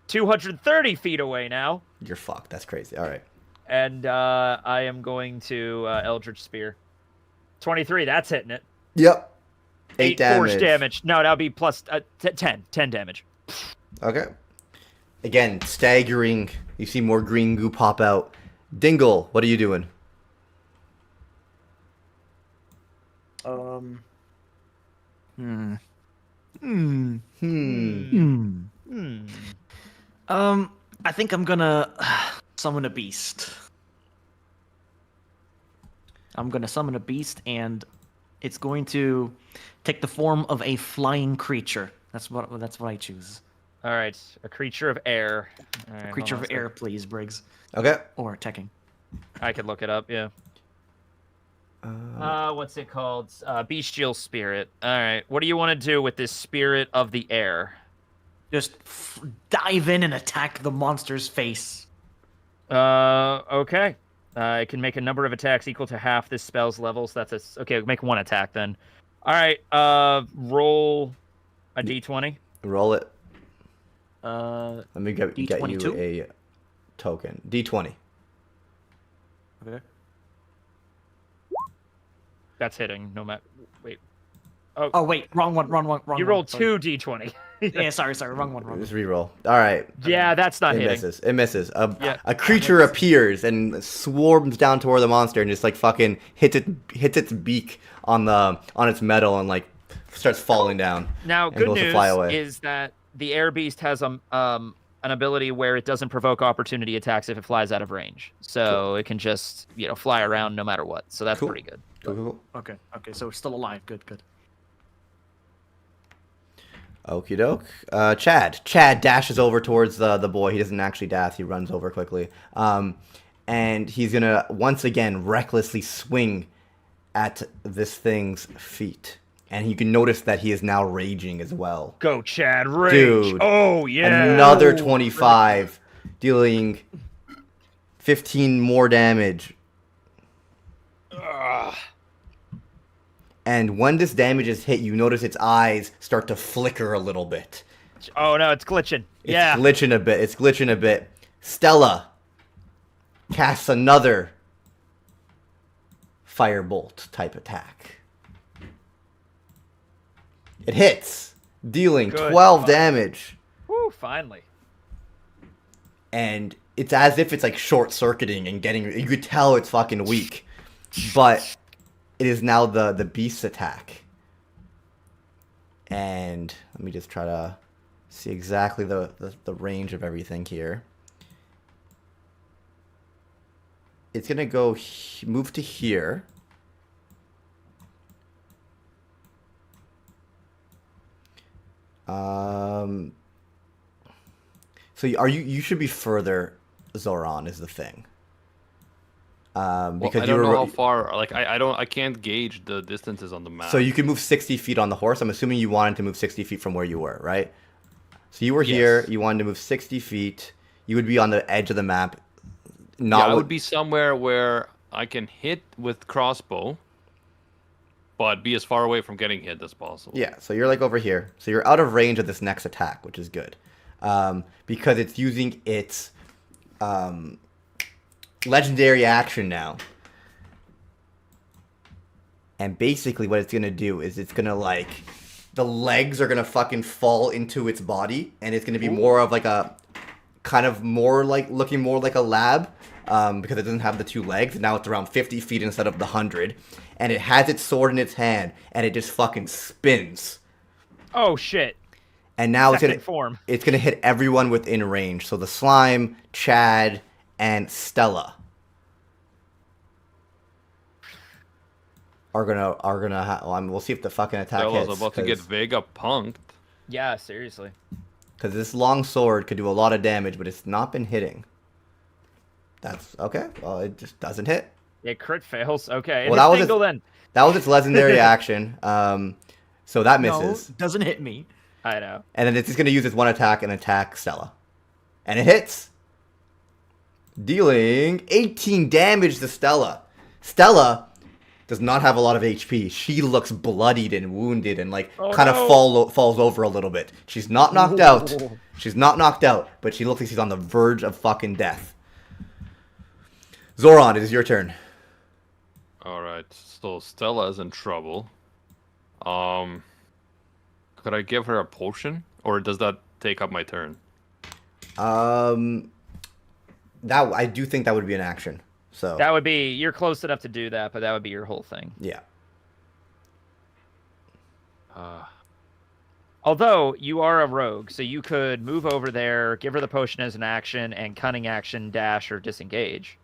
230 feet away now. You're fucked. That's crazy. All right. And I am going to Eldritch Spear. 23. That's hitting it. Yep. 8 force damage. damage. No, that'll be plus 10. 10 damage. Okay. Again, staggering. You see more green goo pop out. Dingle, what are you doing? Hmm. I think I'm gonna summon a beast. I'm gonna summon a beast, and it's going to take the form of a flying creature. That's what I choose. All right. A creature of air. All right, A creature hold of on a air, please, Briggs. Okay. Or Tekking. sec. I could look it up. Yeah. What's it called? Bestial spirit. All right. What do you want to do with this spirit of the air? Just dive in and attack the monster's face. Okay. It can make a number of attacks equal to half this spell's level. So that's okay. Make one attack then. All right. Roll a d20. Roll it. Uh, Let me get you D22? a token. D20. okay. That's hitting. No matter. Wait. Oh wait, wrong one. You rolled 2 d20. Yeah, sorry, wrong one. Just reroll. All right. Yeah, that's not It hitting. misses. It misses. Yeah. A creature appears and swarms down toward the monster and just like fucking hits its beak on its metal and like starts falling down. Now, and good goes to news fly away. is that the air beast has an ability where it doesn't provoke opportunity attacks if it flies out of range. So it can just fly around no matter what. So that's Cool. pretty good. Cool. Okay, so it's still alive. Good. Okie doke. Chad dashes over towards the boy. He doesn't actually dash. He runs over quickly. And he's gonna once again recklessly swing at this thing's feet. And you can notice that he is now raging as well. Go, Chad, rage. Dude. Oh, yeah. Another 25, dealing 15 more damage. Ugh. And when this damage is hit, you notice its eyes start to flicker a little bit. Oh no, it's glitching. It's Yeah. glitching a bit. It's glitching a bit. Stella casts another firebolt type attack. It hits, dealing Good 12 fuck. damage. Woo, finally. And it's as if it's like short-circuiting and getting... You could tell it's fucking weak. But it is now the beast's attack. And let me just try to see exactly the range of everything here. It's going to go... move to here. So you should be further, Zoran, is the thing. Well, Because I you don't were know how far. Like I can't gauge the distances on the map. so you can move 60 feet on the horse. I'm assuming you wanted to move 60 feet from where you were, right? So you were here. Yes. You wanted to move 60 feet. You would be on the edge of the map. Yeah, Not I with- would be somewhere where I can hit with crossbow, but be as far away from getting hit as possible. Yeah, so you're like over here. So you're out of range of this next attack, which is good. Because it's using its legendary action now. And basically what it's going to do is it's going to like... The legs are going to fucking fall into its body. And it's going to be more of like a... Kind of more like... Looking more like a lab. Because it doesn't have the two legs. And now it's around 50 feet instead of the 100. And it has its sword in its hand. And it just fucking spins. Oh shit. And now Second form. it's gonna hit everyone within range. So the slime, Chad, and Stella are gonna we'll see if the fucking attack Stella's hits. about to get Vega punked. Yeah, seriously. Because this long sword could do a lot of damage, but it's not been hitting. That's okay. Well, it just doesn't hit. It crit fails. Okay. Well, Well, that was Dingle then. That was its legendary action. So that No, misses. doesn't hit me. I know. And then it's just going to use its one attack and attack Stella. And it hits. Dealing 18 damage to Stella. Stella does not have a lot of HP. She looks bloodied and wounded and like Oh, kind of no. falls over a little bit. She's not knocked out. She's not knocked out, but she looks like she's on the verge of fucking death. Zoran, it is your turn. All right, so Stella's in trouble. Could I give her a potion, or does that take up my turn? That I do think that would be an action. So That would be, you're close enough to do that, but that would be your whole thing. yeah. Although you are a rogue, so you could move over there, give her the potion as an action, and cunning action, dash, or disengage.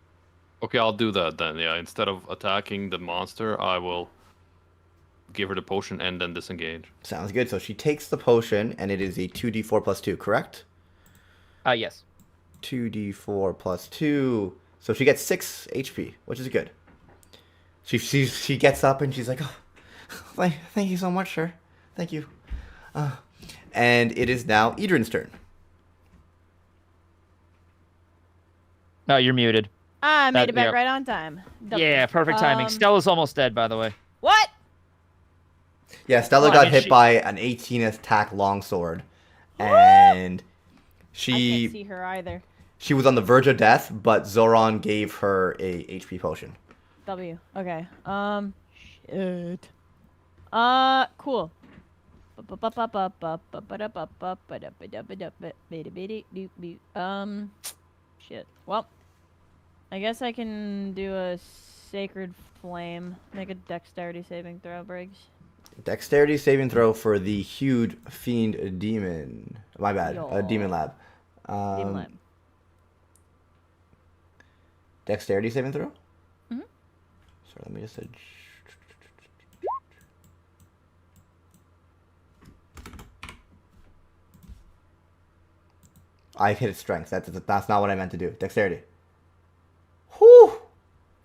Okay, I'll do that then. Yeah, instead of attacking the monster, I will give her the potion and then disengage. Sounds good. So she takes the potion, and it is a 2d4 plus 2, correct? Yes. 2d4 plus 2. So she gets 6 HP, which is good. She gets up, and she's like, oh, thank you so much, sir. Thank you. And it is now Idrin's turn. No, you're muted. I made That- it back yep. right on time. Double. Yeah, perfect timing. Stella's almost dead, by the way. What? Yeah, Stella Well, I got mean, hit she- by an 18 attack longsword. And I she can't see her either. she was on the verge of death, but Zoran gave her a HP potion. W. Okay. Shit. Cool. Shit. Well, I guess I can do a sacred flame. Make a dexterity saving throw, Briggs. Dexterity saving throw for the huge fiend demon. My bad. Yo. Demon lab. Demon lab. Dexterity saving throw? Mhm. Sorry, let me just... I hit its strength. That's not what I meant to do. Dexterity. Whew!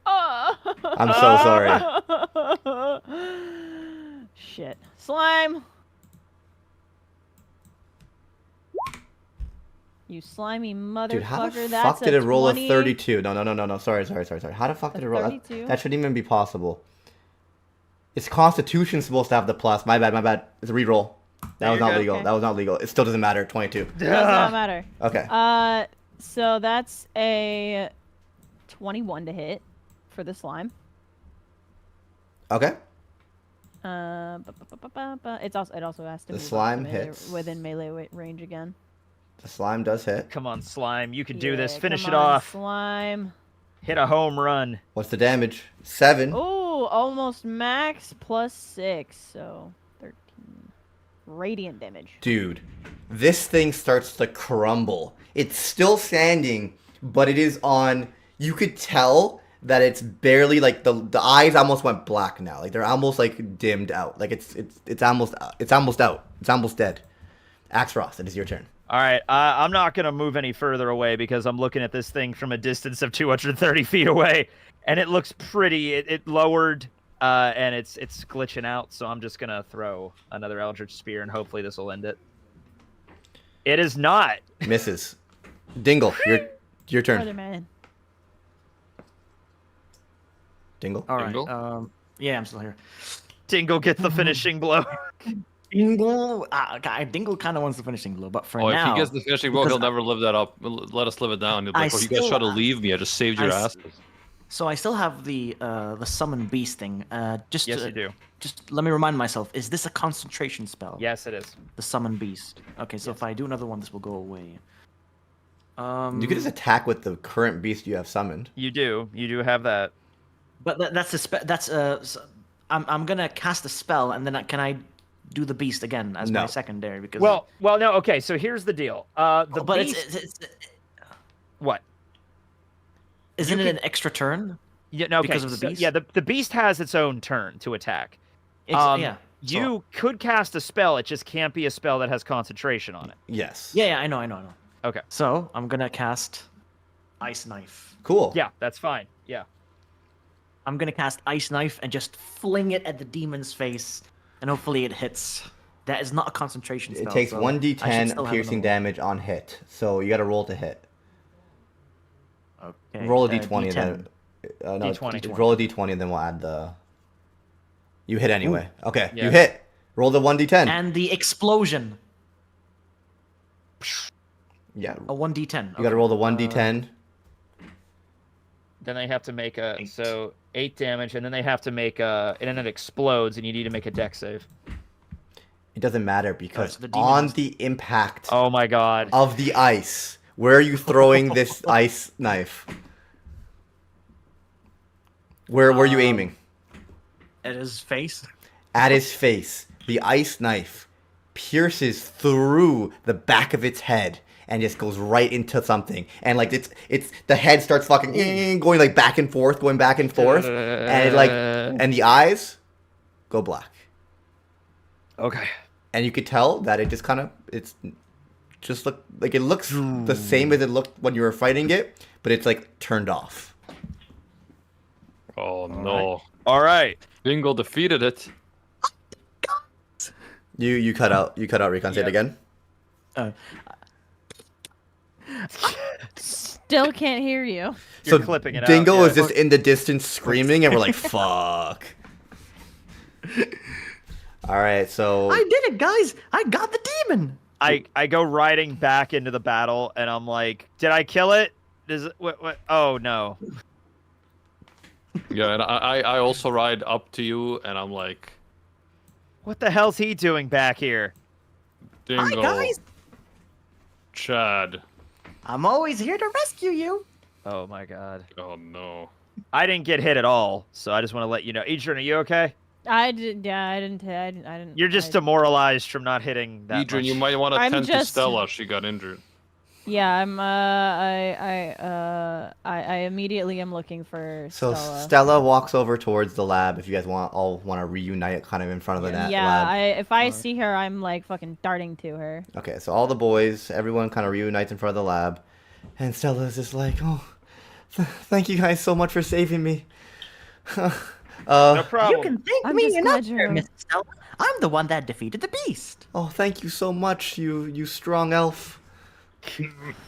I'm so sorry. Shit. Slime. You slimy motherfucker. Dude, how the That's fuck did it roll 20. a 32? No. Sorry. How the fuck did it roll? 32? That shouldn't even be possible. Its constitution's supposed to have the plus. My bad. It's a reroll. That was You're not good. legal. Okay. That was not legal. It still doesn't matter. 22. Does not matter. Okay. So that's a 21 to hit for the slime. Okay. It also has to The move up slime to melee, hits. within melee range again. The slime does hit. Come on, slime. You can do this. Yeah, Finish come it on, off. Slime. Hit a home run. What's the damage? 7. Oh, almost max plus 6, so 13 radiant damage. Dude, this thing starts to crumble. It's still standing, but it is on. You could tell that it's barely like the eyes almost went black now. Like they're almost like dimmed out. Like it's almost out. It's almost dead. Axros, it is your turn. All right, I'm not going to move any further away because I'm looking at this thing from a distance of 230 feet away, and it looks pretty. It lowered, and it's glitching out, so I'm just going to throw another Eldritch Spear, and hopefully this will end it. It is not. Misses. Dingle, your turn. Brother man. Dingle. All right. Dingle? Yeah, I'm still here. Dingle gets the finishing blow. Dingle, Dingle kind of wants the finishing blow, but for Oh, now, if he gets the finishing blow, he'll because never live that up. Let us live it down. He'll be I like, oh, you guys still- try to leave me. I just saved your I s- asses. so I still have the summon beast thing. Yes, you do. Just let me remind myself: is this a concentration spell? Yes, it is. The summon beast. Okay, so if I do another one, this will go away. You can just attack with the current beast you have summoned. You do. You do have that. But that's a that's I'm gonna cast a spell, and then can I do the beast again as No. my secondary? Because Well, no. Okay, so here's the deal. The but beast. it's What? isn't You it can- an extra turn? Yeah, no, okay. Because of the so- beast? yeah, the beast has its own turn to attack. Yeah. You could cast a spell. It just can't be a spell that has concentration on it. Yes. Yeah, I know. Okay. So I'm gonna cast Ice Knife. Cool. Yeah, that's fine. Yeah. I'm gonna cast Ice Knife and just fling it at the demon's face, and hopefully it hits. That is not a concentration spell. It takes so I should 1d10 still have piercing another damage on hit. So you got to roll to hit. one. Okay. Roll a d20 D10. and then no, D20. roll a d20 and then we'll add the. You hit anyway. Okay, Yeah. you hit. Roll the 1d10. And the explosion. Yeah, A 1d10. you got to roll the 1d10. Then they have to make a 8. 8 damage, and then they have to make a, and then it explodes, and you need to make a dex save. It doesn't matter because so the demon on has- the impact Oh my god. of the ice, where are you throwing this ice knife? Where were you aiming? At his face. At his face. The ice knife pierces through the back of its head and just goes right into something. And like it's the head starts fucking going like back and forth, going back and forth, and it like and the eyes go black. Okay. And you could tell that it just kind of it's just look like it looks the same as it looked when you were fighting it, but it's like turned off. Oh, no. All right. Dingle defeated it. You cut out Recon. Say it Yeah. again. Still can't hear you. You're clipping it out, Dingle yeah. is just in the distance screaming, and we're like, "Fuck!" All right, so I did it, guys! I got the demon! I go riding back into the battle, and I'm like, did I kill it? Does it? What? Oh no. Yeah, and I also ride up to you, and I'm like, What the hell's he doing back here? Dingle, guys. Chad. I'm always here to rescue you! Oh my god. Oh, no. I didn't get hit at all, so I just want to let you know. Adrian, are you okay? I didn't. You're just I- demoralized from not hitting that Adrian, much. you might want to I'm tend to just- Stella. She got injured. Yeah, I'm. I immediately am looking for so Stella. Stella walks over towards the lab. If you guys all want to reunite, kind of in front of the lab. If I see her, I'm like fucking darting to her. Okay, so all the boys, everyone kind of reunites in front of the lab, and Stella's just like, "Oh, thank you guys so much for saving me." No You problem. can thank I'm me just enough, glad you're- Miss Stella. I'm the one that defeated the beast. Oh, thank you so much, you strong Oh, We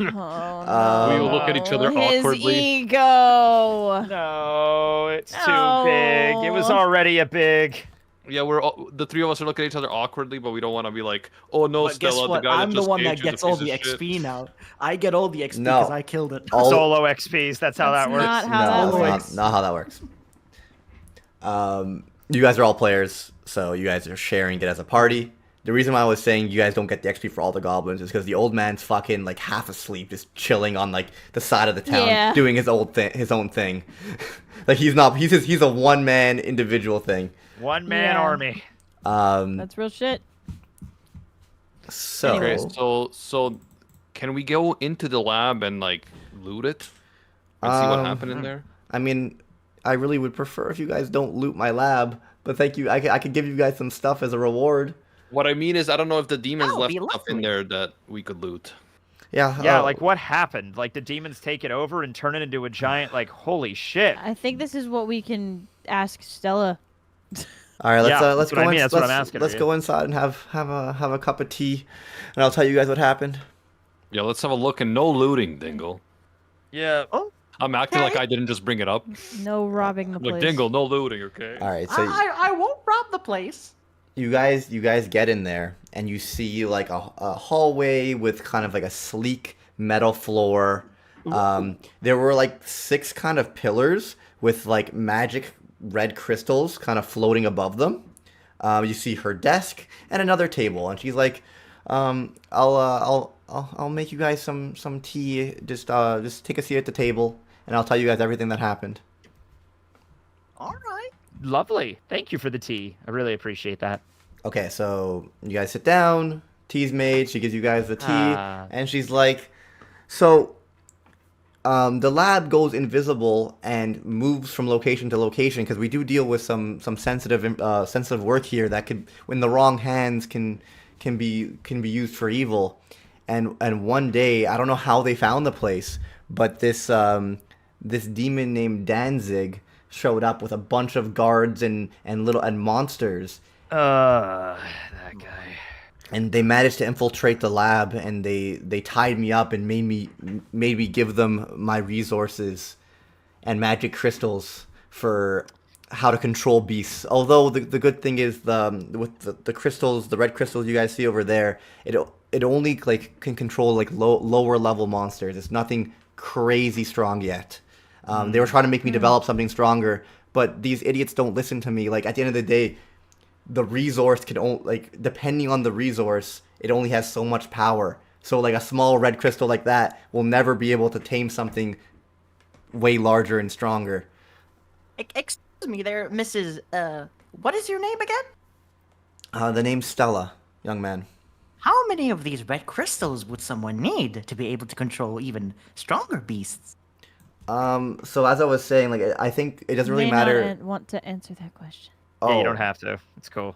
look at each other his awkwardly. ego. No, it's too No. big. It was already a big. Yeah, the three of us are looking at each other awkwardly, but we don't want to be like, oh no, But guess Stella, what? the guy I'm that the just one that caged you is gets a all piece the of shit. XP now. I get all the XP because No. I killed it. All- Solo XPs. That's how That's that works. not how no, that that's works. not how that works. You guys are all players, so you guys are sharing it as a party. The reason why I was saying you guys don't get the XP for all the goblins is because the old man's fucking like half asleep, just chilling on like the side of the town, Yeah. doing his own thing. Like he's a one man individual thing. One man Yeah. army. That's real shit. So Okay, so can we go into the lab and like loot it and see what happened in there? I mean, I really would prefer if you guys don't loot my lab, but thank you. I could give you guys some stuff as a reward. What I mean is, I don't know if the demons That would left be stuff in lovely. there that we could loot. Yeah. Yeah, like what happened? Like the demons take it over and turn it into a giant, like, holy shit. I think this is what we can ask Stella. All right, let's Yeah, let's that's what I go. mean, that's what I'm Let's asking let's her, go inside and have a cup of tea, and I'll tell you guys what happened. Yeah, let's have a look and no looting, Dingle. Yeah. I'm acting like Okay. I didn't just bring it up. No robbing the Like place. Dingle, no looting, okay? All right, so I won't rob the place. you guys get in there and you see like a hallway with kind of like a sleek metal floor. There were like 6 kind of pillars with like magic red crystals kind of floating above them. You see her desk and another table, and she's like, I'll make you guys some tea. Just take a seat at the table, and I'll tell you guys everything that happened." All right. Lovely. Thank you for the tea. I really appreciate that. Okay, so you guys sit down. Tea's made. She gives you guys the tea, and she's like, "So, the lab goes invisible and moves from location to location because we do deal with some sensitive work here that could, in the wrong hands, can be used for evil. And one day, I don't know how they found the place, but this demon named Danzig showed up with a bunch of guards and monsters, That guy. and they managed to infiltrate the lab, and they tied me up and made me give them my resources and magic crystals for how to control beasts. Although the good thing is with the crystals, the red crystals you guys see over there, it only like can control like lower level monsters. It's nothing crazy strong yet. They were trying to make me develop something stronger, but these idiots don't listen to me. Like at the end of the day, the resource can only, like, depending on the resource, it only has so much power. So like a small red crystal like that will never be able to tame something way larger and stronger. Excuse me there, Mrs. What is your name again? The name's Stella, young man. How many of these red crystals would someone need to be able to control even stronger beasts? So as I was saying, like, I think it doesn't really May not matter. want to answer that question. Yeah, you don't have to. It's cool.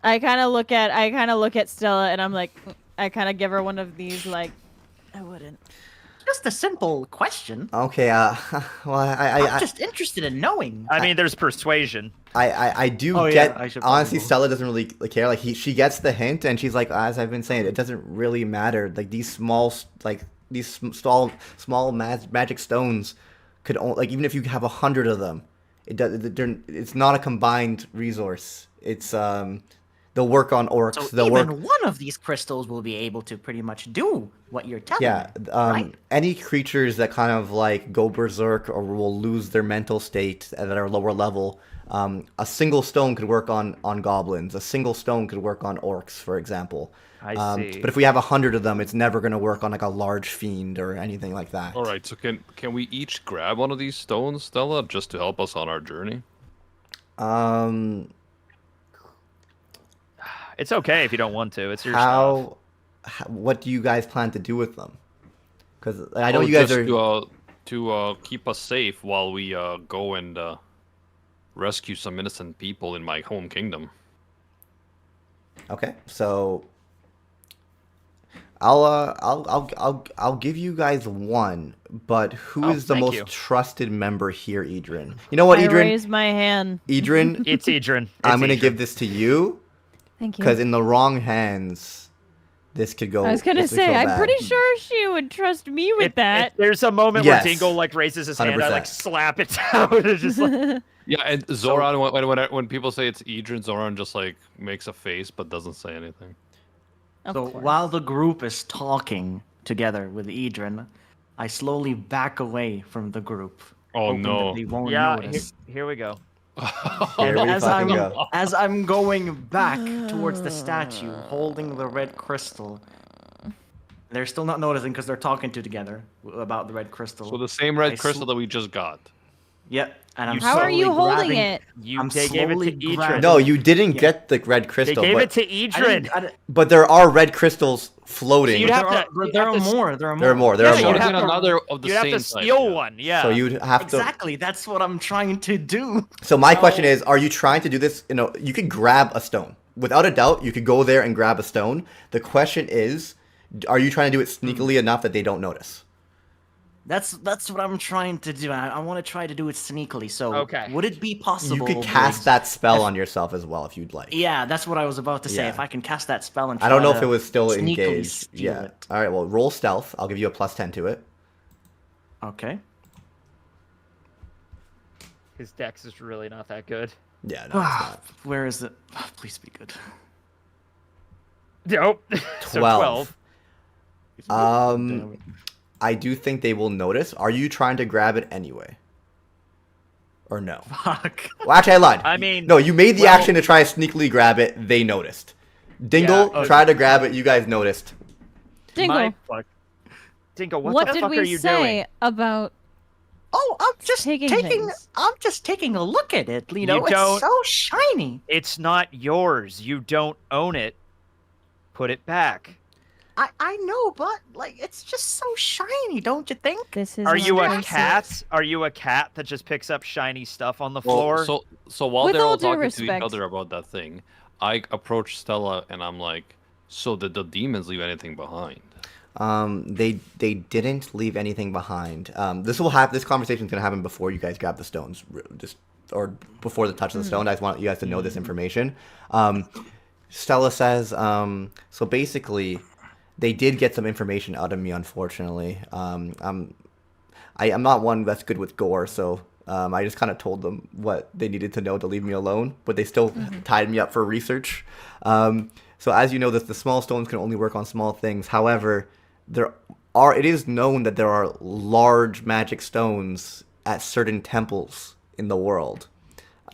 I kind of look at Stella and I'm like, I kind of give her one of these like, I wouldn't. Just a simple question. Okay, well, I'm just interested in knowing. I mean, there's persuasion. I do Oh, yeah, get. I should Honestly, probably- Stella doesn't really care. Like she gets the hint, and she's like, as I've been saying, it doesn't really matter. Like these small magic stones could only, like, even if you have 100 of them, it's not a combined resource. It's they'll work on orcs. So They'll even work. one of these crystals will be able to pretty much do what you're telling Yeah, me. Right? any creatures that kind of like go berserk or will lose their mental state that are lower level, a single stone could work on goblins. A single stone could work on orcs, for example. I see. But if we have 100 of them, it's never going to work on like a large fiend or anything like that. All right, so can we each grab one of these stones, Stella, just to help us on our journey? It's okay if you don't want to. It's your stuff. What do you guys plan to do with them? Because I know Oh, you guys just are. to keep us safe while we go and rescue some innocent people in my home kingdom. Okay, so I'll give you guys one, but who is the thank most you. trusted member here, Edrin? You know what, I Edrin? raise my hand. Edrin, It's Edrin. I'm gonna It's give Edrin. this to you Thank you. because in the wrong hands, this could go. I was gonna this could say, go I'm bad. pretty sure she would trust me with that. If there's a moment Yes. where Dingle like raises his hand, I like 100%. slap it down. It's just like, Yeah, and Zoran, when people say it's Idrin, Zoran just like makes a face but doesn't say anything. Of So course. while the group is talking together with Idrin, I slowly back away from the group. Oh, hoping no. that they won't Yeah, notice. here we go. Here we As fucking I'm go. as I'm going back towards the statue, holding the red crystal, they're still not noticing because they're talking together about the red crystal. So the same red I crystal that we just got. Yep, and I'm How are you slowly holding grabbing- it? They gave it slowly to Idrin. grabbing- No, you didn't Yeah. get the red They crystal. gave but, it to I Idrin. didn't- but there are red crystals floating. So you'd There have are, to- but you'd there have are to s- more. There are more. There are more. There are Yeah, more. you'd have to- another of the You'd have same to type, steal yeah. one. Yeah. So you'd have to. Exactly. That's what I'm trying to do. So my question is, are you trying to do this? You know, you could grab a stone. Without a doubt, you could go there and grab a stone. The question is, are you trying to do it sneakily enough that they don't notice? That's what I'm trying to do. I want to try to do it sneakily. So Okay. would it be possible? You could cast Briggs- that spell on yourself as well if you'd like. Yeah, that's what I was about to say. Yeah. If I can cast that spell and I don't try know if to it was still sneakily engaged. steal Yeah. it. All right. Well, roll stealth. I'll give you a +10 to it. Okay. His dex is really not that good. Yeah. No, it's not. Where is it? Please be good. Nope. So 12. 12. Um, I do think they will notice. Are you trying to grab it anyway? Or no? Fuck. Well, actually, I lied. I mean, No, you made the well- action to try to sneakily grab it. They noticed. Dingle Yeah, tried to grab it. You guys noticed. Dingle, My fuck. Dingle, what, what the did fuck we are you say doing? about Oh, I'm just Taking taking. things. I'm just taking a look at it. You know, You don't- it's so shiny. It's not yours. You don't own it. Put it back. I know, but like, it's just so shiny, don't you think? this? Is Are you a offensive. cat? Are you a cat that just picks up shiny stuff on the Well, floor? so while With they're all all due talking to respect- each other about that thing, I approach Stella and I'm like, "So did the demons leave anything behind?" They didn't leave anything behind. This will happen. This conversation is gonna happen before you guys grab the stones, just or before the touch of the stone. I just want you guys to know this information. Stella says, so basically, they did get some information out of me. Unfortunately, I'm not one that's good with gore, so I just kind of told them what they needed to know to leave me alone, but they still tied me up for research. So as you know, the small stones can only work on small things. However, it is known that there are large magic stones at certain temples in the world.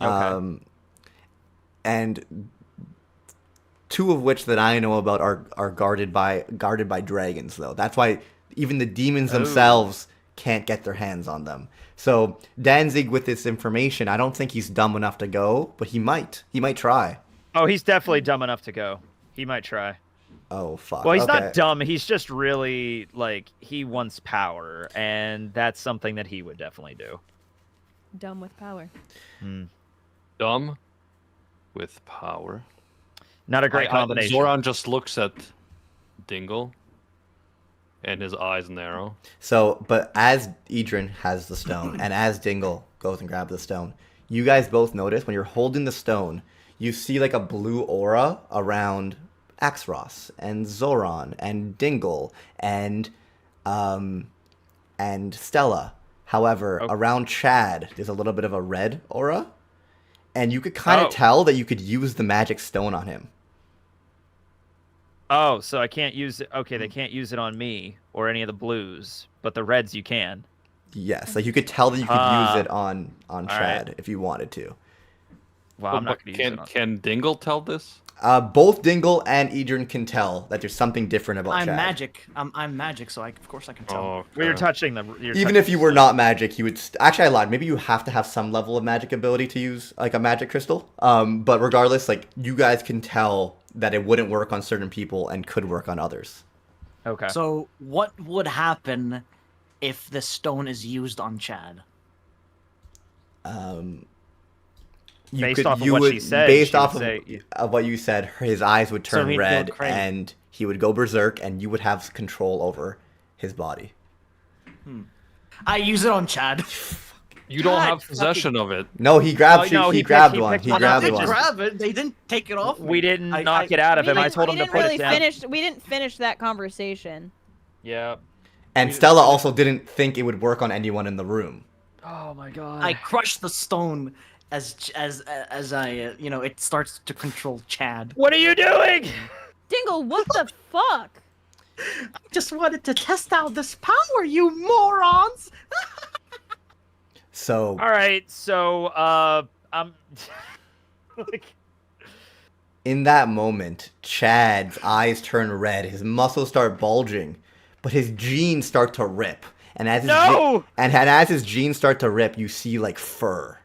Okay. And two of which that I know about are guarded by dragons, though. That's why even the demons themselves can't get their hands on them. So Danzig, with this information, I don't think he's dumb enough to go, but he might. He might try. Oh, he's definitely dumb enough to go. He might try. Oh fuck. Well, he's okay. not dumb. He's just really like he wants power, and that's something that he would definitely do. Dumb with power. Dumb with power. Not a great combination. Zoran just looks at Dingle, and his eyes narrow. So, but as Idrin has the stone, and as Dingle goes and grabs the stone, you guys both notice when you're holding the stone, you see like a blue aura around Axros and Zoran and Dingle and Stella. However, Okay. around Chad, there's a little bit of a red aura, and you could kind of Oh. tell that you could use the magic stone on him. Oh, so I can't use it. Okay, they can't use it on me or any of the blues, but the reds you can. Yes, like you could tell that you could use it on right. Chad if you wanted to. Well, I'm not But going to use it on. can Dingle tell this? Both Dingle and Idrin can tell that there's something different about I'm Chad. magic. I'm magic, so of course I can tell. Oh, Well, you're okay. touching the. Even if you were not magic, you would. Actually, I lied. Maybe you have to have some level of magic ability to use like a magic crystal. But regardless, like you guys can tell that it wouldn't work on certain people and could work on others. Okay. So what would happen if the stone is used on Chad? Based off of what she said, based she would off say- of what you said, his eyes would So turn he'd go red crazy. and he would go berserk, and you would have control over his body. I use it on Chad. You don't God, have possession of it. No, he grabbed. Oh, no, he he grabbed picked one. one He up. grabbed They one. just- Grab it. They didn't take it off. we didn't I- knock it out of him. I told him to put it down. We didn't finish that conversation. Yeah. And Stella also didn't think it would work on anyone in the room. Oh my god. I crushed the stone, as I it starts to control Chad. What are you doing? Dingle, what the fuck? Just wanted to test out this power, you morons! So All right, so I'm like, in that moment, Chad's eyes turn red, his muscles start bulging, but his jeans start to rip. And as his No! as his jeans start to rip, you see like fur.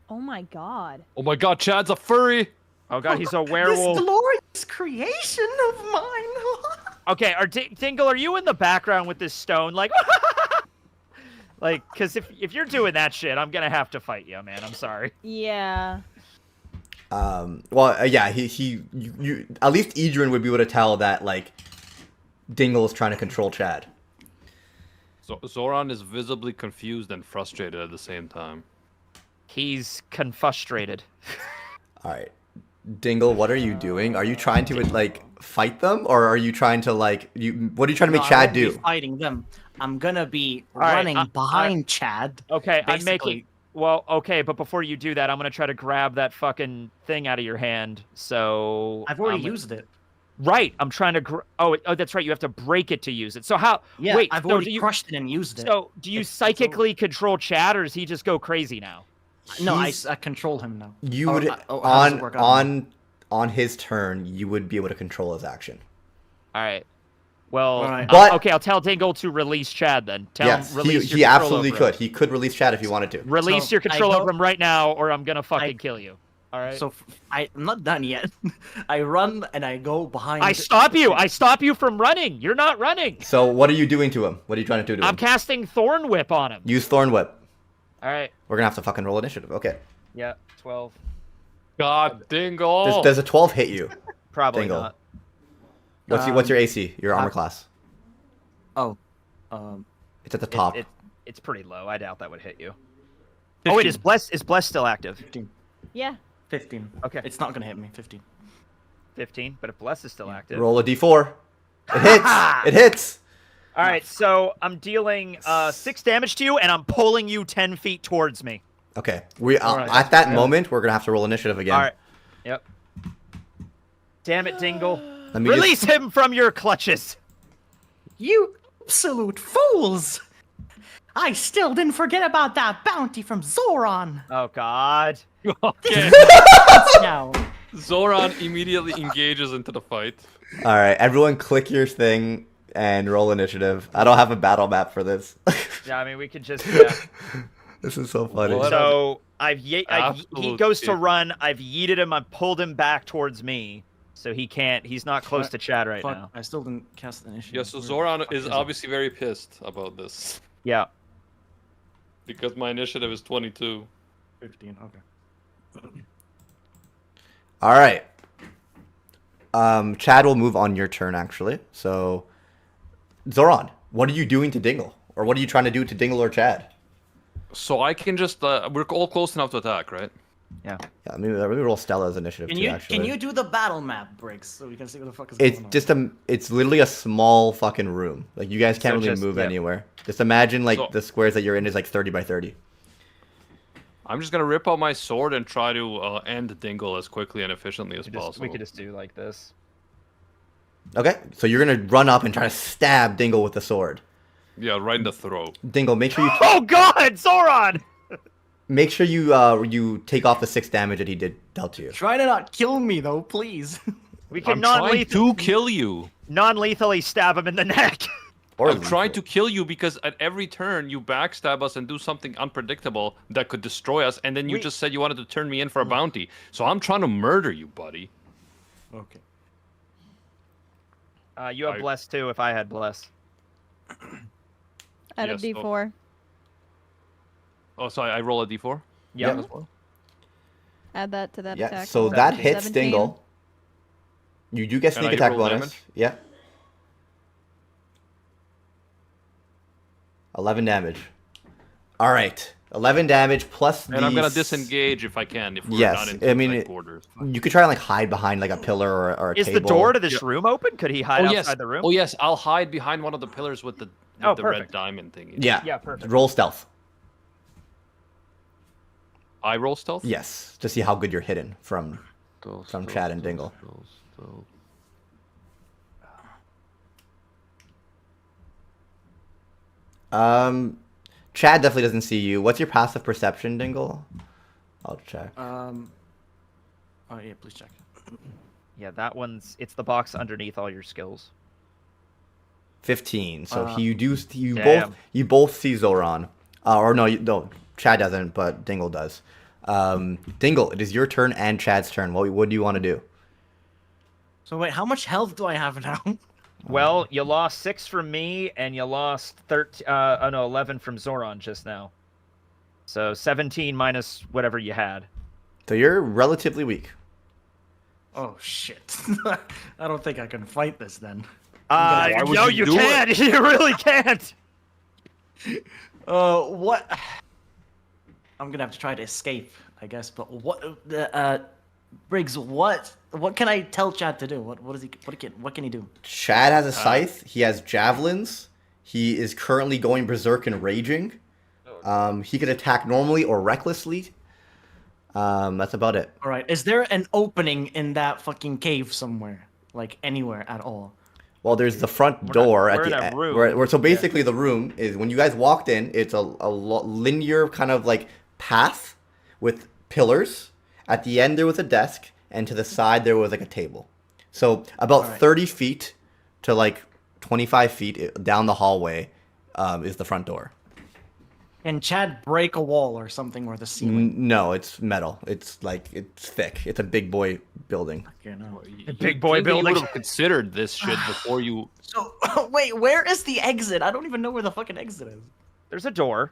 Oh my god. Oh my god, Chad's a furry! oh god, he's a This werewolf. glorious creation of mine. Okay, Dingle, are you in the background with this stone? Like, like, because if you're doing that shit, I'm gonna have to fight you, man. I'm sorry. Yeah. Well, yeah, you at least Idrin would be able to tell that like Dingle is trying to control Chad. So Zoran is visibly confused and frustrated at the same time. He's confustrated. All right, Dingle, what are you doing? Are you trying to like fight them, or are you trying to like What are you trying to make No, I Chad won't be do? fighting them. I'm gonna be right, running behind Chad. Okay, I'm Basically. making. Well, okay, but before you do that, I'm gonna try to grab that fucking thing out of your hand. So I've already used it. Right, I'm trying to. Oh, that's right. You have to break it to use it. So how? Yeah, Wait, I've so already do you, crushed it and used it. So do you It's psychically control Chad, or does he just go crazy now? No, I He's- control him now. You Or, would how does it work? I don't know. on his turn, you would be able to control his action. All right. Well, Alright. But- okay, I'll tell Dingle to release Chad then. Tell Yes, him release he your control absolutely over could. him. He could release Chad if he wanted to. Release So, your control I over go- him right now, or I'm gonna fucking kill you. All right. So I'm not done yet. I run and I go behind. I stop you. I stop you from running. You're not running. So what are you doing to him? What are you trying to do to I'm him? casting Thorn Whip on him. Use Thorn Whip. All right. We're gonna have to fucking roll initiative. Okay. Yeah. 12. God, Dingle! Does a 12 hit you? Probably Dingle. not. What's your AC? Your armor class? Oh, It's at the top. It's pretty low. I doubt that would hit you. Oh wait, is Bless still active? 15. Yeah. 15. Okay. It's not gonna hit me. 15. 15. But if Bless is still active. Roll a d4. It hits. It hits. All right. So I'm dealing 6 damage to you, and I'm pulling you 10 feet towards me. Okay. We Alright. at that moment we're gonna have to roll initiative again. All right. Yep. Damn it, Dingle. Let me Release him from your clutches. You absolute fools! I still didn't forget about that bounty from Zoran. Oh God. Okay. Now, Zoran immediately engages into the fight. All right. Everyone, click your thing and roll initiative. I don't have a battle map for this. Yeah, I mean we could just. Yeah. This is so funny. What? So he Absolute goes to idiot. run. I've yeeted him. I've pulled him back towards me, so he can't. He's not close to Chad right fuck, now. I still didn't cast the initiative. Yeah, so Where the Zoran fuck is it? obviously very pissed about this. Yeah. Because my initiative is 22. 15. Okay. All right. Chad will move on your turn actually. So, Zoran, what are you doing to Dingle, or what are you trying to do to Dingle or Chad? So I can just, we're all close enough to attack, right? Yeah, let me roll Stella's initiative Can too. you Actually, can you do the battle map, Briggs, so we can see what the fuck is It's going on? just it's literally a small fucking room. Like you guys can't So really just- move yeah. anywhere. Just imagine like So- the squares that you're in is like 30 by 30. I'm just gonna rip out my sword and try to end Dingle as quickly and efficiently as We possible. could just do like this. Okay, so you're gonna run up and try to stab Dingle with the sword. Yeah, right in the throat. Dingle, make sure you Oh God, Zoran! you take off the 6 damage that he dealt to you. Try to not kill me though, please. We can I'm trying to non-lethally kill you. stab him in the neck. Or I'm trying to kill you because at every turn you backstab us and do something unpredictable that could destroy us, and then you We- just said you wanted to turn me in for a bounty. So I'm trying to murder you, buddy. Okay. You have I- bless too. If I had bless. Add Yes, a d4. Oh, so I roll a d4? Yeah. as well? Add that to that Yeah, attack. so roll. that hits 17. Dingle. You do get And sneak I attack roll bonus. damage? Yeah. 11 damage. All right. 11 damage plus And I'm gonna these- disengage if I can, if we're Yes, not in I mean, tight it- quarters. You could try and like hide behind like a pillar or a Is table. the door to this room open? Could he hide Oh outside yes, the room? oh yes, I'll hide behind one of the pillars with the red Perfect. diamond thing. Yeah. Yeah, perfect. Roll stealth. I roll stealth. Yes, to see how good you're hidden from Stealth, Chad and Dingle. stealth. Chad definitely doesn't see you. What's your passive perception, Dingle? I'll check. Oh yeah, please check. Yeah, that one's. It's the box underneath all your skills. 15. So Damn. you both see Zoran. Or no, Chad doesn't, but Dingle does. Dingle, it is your turn and Chad's turn. What do you want to do? So wait, how much health do I have now? Well, you lost 6 from me, and you lost 11 from Zoran just now. So 17 minus whatever you had. So you're relatively weak. Oh shit! I don't think I can fight this then. Why would no, you you do can't. You really can't. What? I'm gonna have to try to escape, I guess. But Briggs, what can I tell Chad to do? What can he do? Chad has a scythe. He has javelins. He is currently going berserk and raging. He can attack normally or recklessly. That's about it. All right, is there an opening in that fucking cave somewhere, like anywhere at all? Well, there's the front We're door not- at we're the in a room. so basically the room is when you guys walked in. It's a linear kind of like path with pillars. At the end there was a desk, and to the side there was like a table. So about Alright. 30 feet to like 25 feet down the hallway is the front door. Can Chad break a wall or something or the ceiling? No, it's metal. It's thick. It's a big boy building. Okay, no. Big boy You building. would have considered this shit before you. So wait, where is the exit? I don't even know where the fucking exit is. There's a door.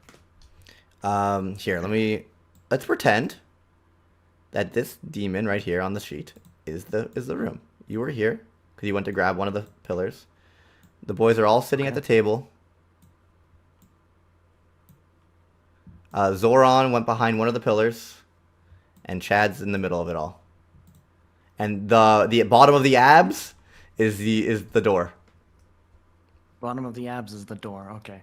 Here, let's pretend that this demon right here on the sheet is the room. You were here because you went to grab one of the pillars. The boys are all sitting at the table. Zoran went behind one of the pillars, and Chad's in the middle of it all. And the bottom of the abs is the door. Bottom of the abs is the door. Okay.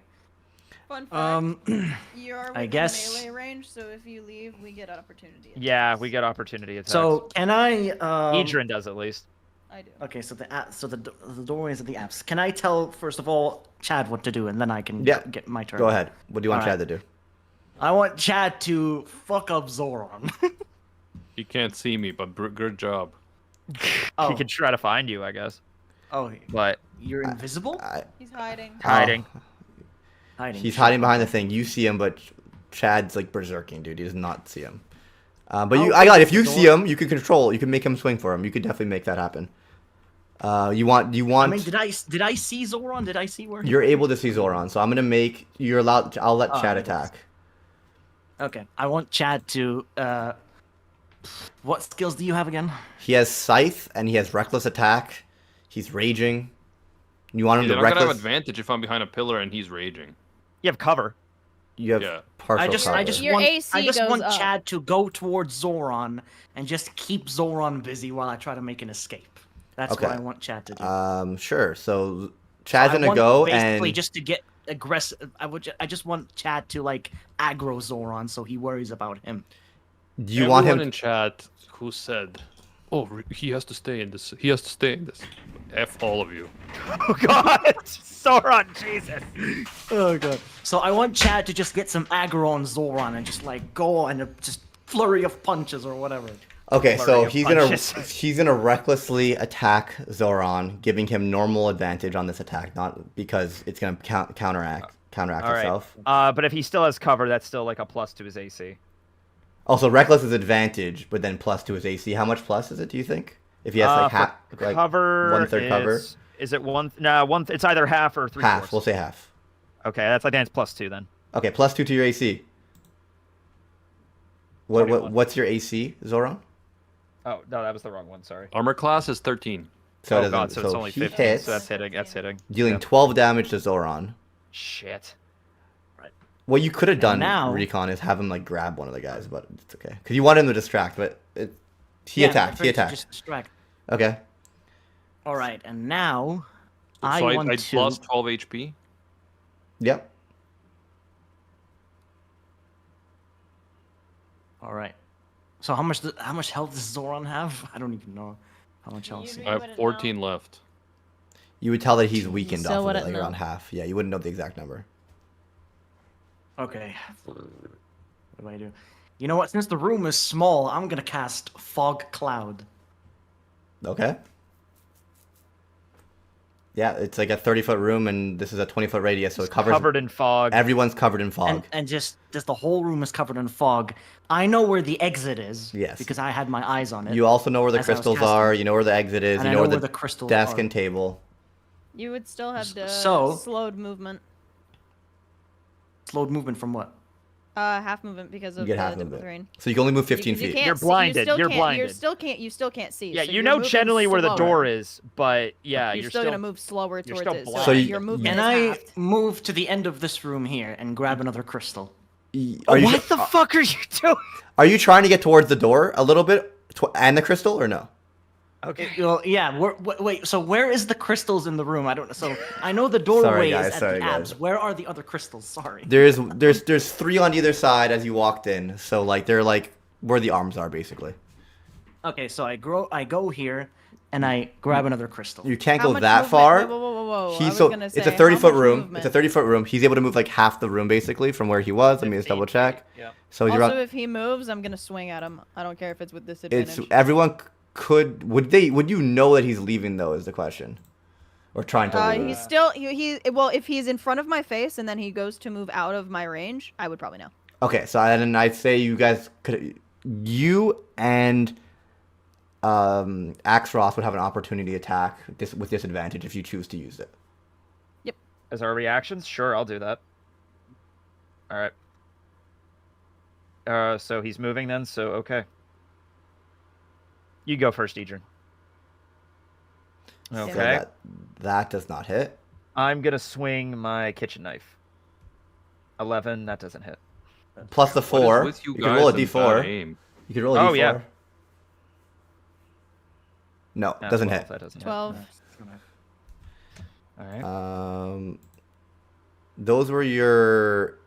Fun fact. You're I within guess- melee range, so if you leave, we get opportunity. Yeah, attacks. we get opportunity attacks. So can I? Idrin does at least. I do. Okay, so the doorways of the apps. Can I tell first of all Chad what to do, and then I can Yeah. get my turn? Go ahead. What do you want Alright. Chad to do? I want Chad to fuck up Zoran. He can't see me, but good job. Oh. He could try to find you, I guess. Oh, But you're invisible? He's hiding. hiding. Hiding. He's hiding behind the thing. You see him, but Chad's like berserking, dude. He does not see him. But if you see him, you can control. You can make him swing for him. You could definitely make that happen. You want? I mean, did I see Zoran? Did I see where? You're able to see Zoran, so I'm gonna make you're allowed. I'll let Chad I guess. attack. Okay, I want Chad to. What skills do you have again? He has scythe and he has reckless attack. He's raging. You want him You're to not gonna have reckless? advantage if I'm behind a pillar and he's raging. You have cover. You have Yeah. partial I cover. just Your want, AC I just goes want up. Chad to go towards Zoran and just keep Zoran busy while I try to make an escape. That's Okay. what I want Chad to do. Sure. So Chad's I gonna want go basically and just to get aggressive. I just want Chad to like aggro Zoran so he worries about him. do you want him? in chat who said, "Oh, he has to stay in this. He has to stay in this." F all of you. Oh God, Sauron, Jesus. Oh god. So I want Chad to just get some aggro on Zoran and just like go and just flurry of punches or whatever. Okay, flurry so of he's punches. he's gonna recklessly attack Zoran, giving him normal advantage on this attack, not because it's gonna counteract All right. itself. But if he still has cover, that's still like a plus to his AC. Also, reckless is advantage, but then plus to his AC. How much plus is it? Do you think? If he has like For half, like cover. 1/3 cover, Is it one? No, one. It's either half or 3/4. half. We'll say half. Okay, I think it's +2 then. Okay, +2 to your AC. What 21. what's your AC, Zoran? Oh no, that was the wrong one. Sorry. Armor class is 13. So it Oh doesn't- God, so it's only he 15. hits, So that's hitting. That's hitting. dealing Yeah. 12 damage to Zoran. Shit. What you could have done, now- Recon, is have him like grab one of the guys, but it's okay. Because you want him to distract, but he Yeah, attacked. He perfect, attacked. Just distract. Okay. All right, and now So I want I to. lost 12 HP. Yep. All right. So how much health does Zoran have? I don't even know how much health. You he- I have wouldn't 14 left. You would tell that he's weakened still off of it, wouldn't like know. around half. Yeah, you wouldn't know the exact number. Okay. What do I do? You know what? Since the room is small, I'm gonna cast Fog Cloud. Okay. Yeah, it's like a 30-foot room, and this is a 20-foot radius, so it covers. Covered in fog. Everyone's covered in fog. And just the whole room is covered in fog. I know where the exit is. Yes. Because I had my eyes on it. You also know where the as I was crystals casting. are. You know where the exit is. And You I know know where the the crystals desk are. and table. You would still have the So- slowed movement. Slowed movement from what? Half movement because You of get the half dip of movement. the rain. So you can only move 15 Because you feet. can't You're see- blinded, You still you're can't, blinded. You still can't see. Yeah, so you you're know moving generally where the slower. door is, but yeah, You're you're still gonna move slower you're towards still it. blind. So So your movement Can is I halved. move to the end of this room here and grab another crystal? Are you, What the fuck are you doing? are you trying to get towards the door a little bit and the crystal, or no? Okay. Well, yeah. Wait. So where is the crystals in the room? I don't know. So I know the doorway guys, is at sorry, the abs. guys. Where are the other crystals? Sorry. There's 3 on either side as you walked in. So like they're like where the arms are basically. Okay, so I go here and I grab another crystal. You can't How go much that movement- far. Whoa. I He's was so gonna it's a say, how 30-foot much room. movement? It's a 30-foot room. He's able to move like half the room basically from where he was. Let me just 15 double check. feet, yeah. So he's Also, around. if he moves, I'm gonna swing at him. I don't care if it's with It's disadvantage. everyone would you know that he's leaving though is the question, or trying to leave. He's still well. If he's in front of my face and then he goes to move out of my range, I would probably know. Okay, so then I'd say you and Axros would have an opportunity attack with disadvantage if you choose to use it. As our reactions, sure, I'll do that. All right. So he's moving then. So okay. You go first, Edrin. So Okay. that does not hit. I'm gonna swing my kitchen knife. 11. That doesn't hit. Plus the What is 4. with you You can roll a guys and d4. bad aim? You can roll a d4. Oh, yeah. No, Ah, doesn't 12, hit. That doesn't 12. hit. All right. Those were your.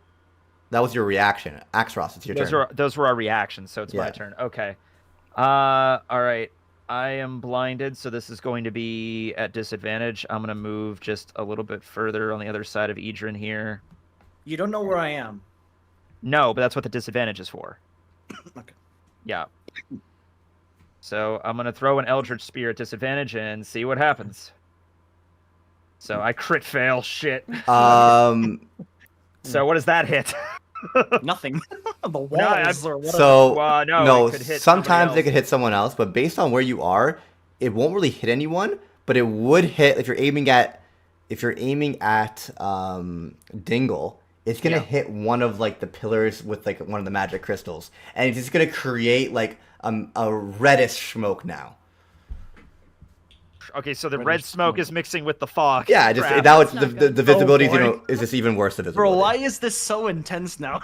That was your reaction. Axros, it's your turn. Those were our reactions, so it's my Yeah. turn. Okay. All right. I am blinded, so this is going to be at disadvantage. I'm gonna move just a little bit further on the other side of Edrin here. You don't know where I am. No, but that's what the disadvantage is for. Okay. Yeah. So I'm gonna throw an Eldritch Spear at disadvantage and see what happens. So I crit fail. Shit. So what does that hit? Nothing. The walls I'm- or whatever. So Well, no, no, it could hit sometimes somebody they else. could hit someone else, but based on where you are, it won't really hit anyone. But it would hit if you're aiming at Dingle. It's gonna Yeah. hit one of like the pillars with like one of the magic crystals, and it's just gonna create like a reddish smoke now. Okay, so the Reddish red smoke smoke. is mixing with the fog. Yeah, just Crap. now it's That's the, not the, good. the visibility boy. is just even worse. The Bro, visibility. why is this so intense now?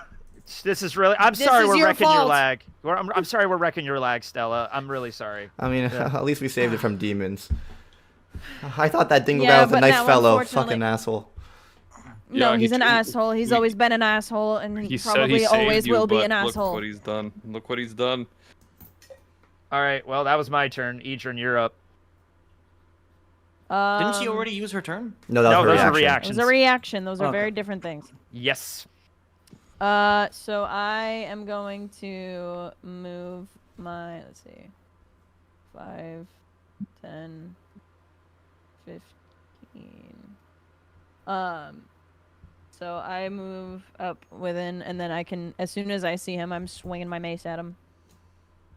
This is really. I'm This sorry is we're your wrecking your fault. lag. I'm sorry we're wrecking your lag, Stella. I'm really sorry. I mean, at least we saved it from demons. I thought that Dingle Yeah, guy was a but nice now, fellow. unfortunately- Fucking asshole. No, Yeah, he's he an told- asshole. He's we- always been an asshole, and He he said probably he saved always you, will be but an look asshole. what he's done. Look what he's done. All right. Well, that was my turn. Edrin, you're up. Didn't she already use her turn? No, that No, was her those are reaction. It reactions. was a reaction. Those are Okay. very different things. Yes. So I am going to move my, let's see, 5, 10, 15. So I move up within, and then I can, as soon as I see him, I'm swinging my mace at him.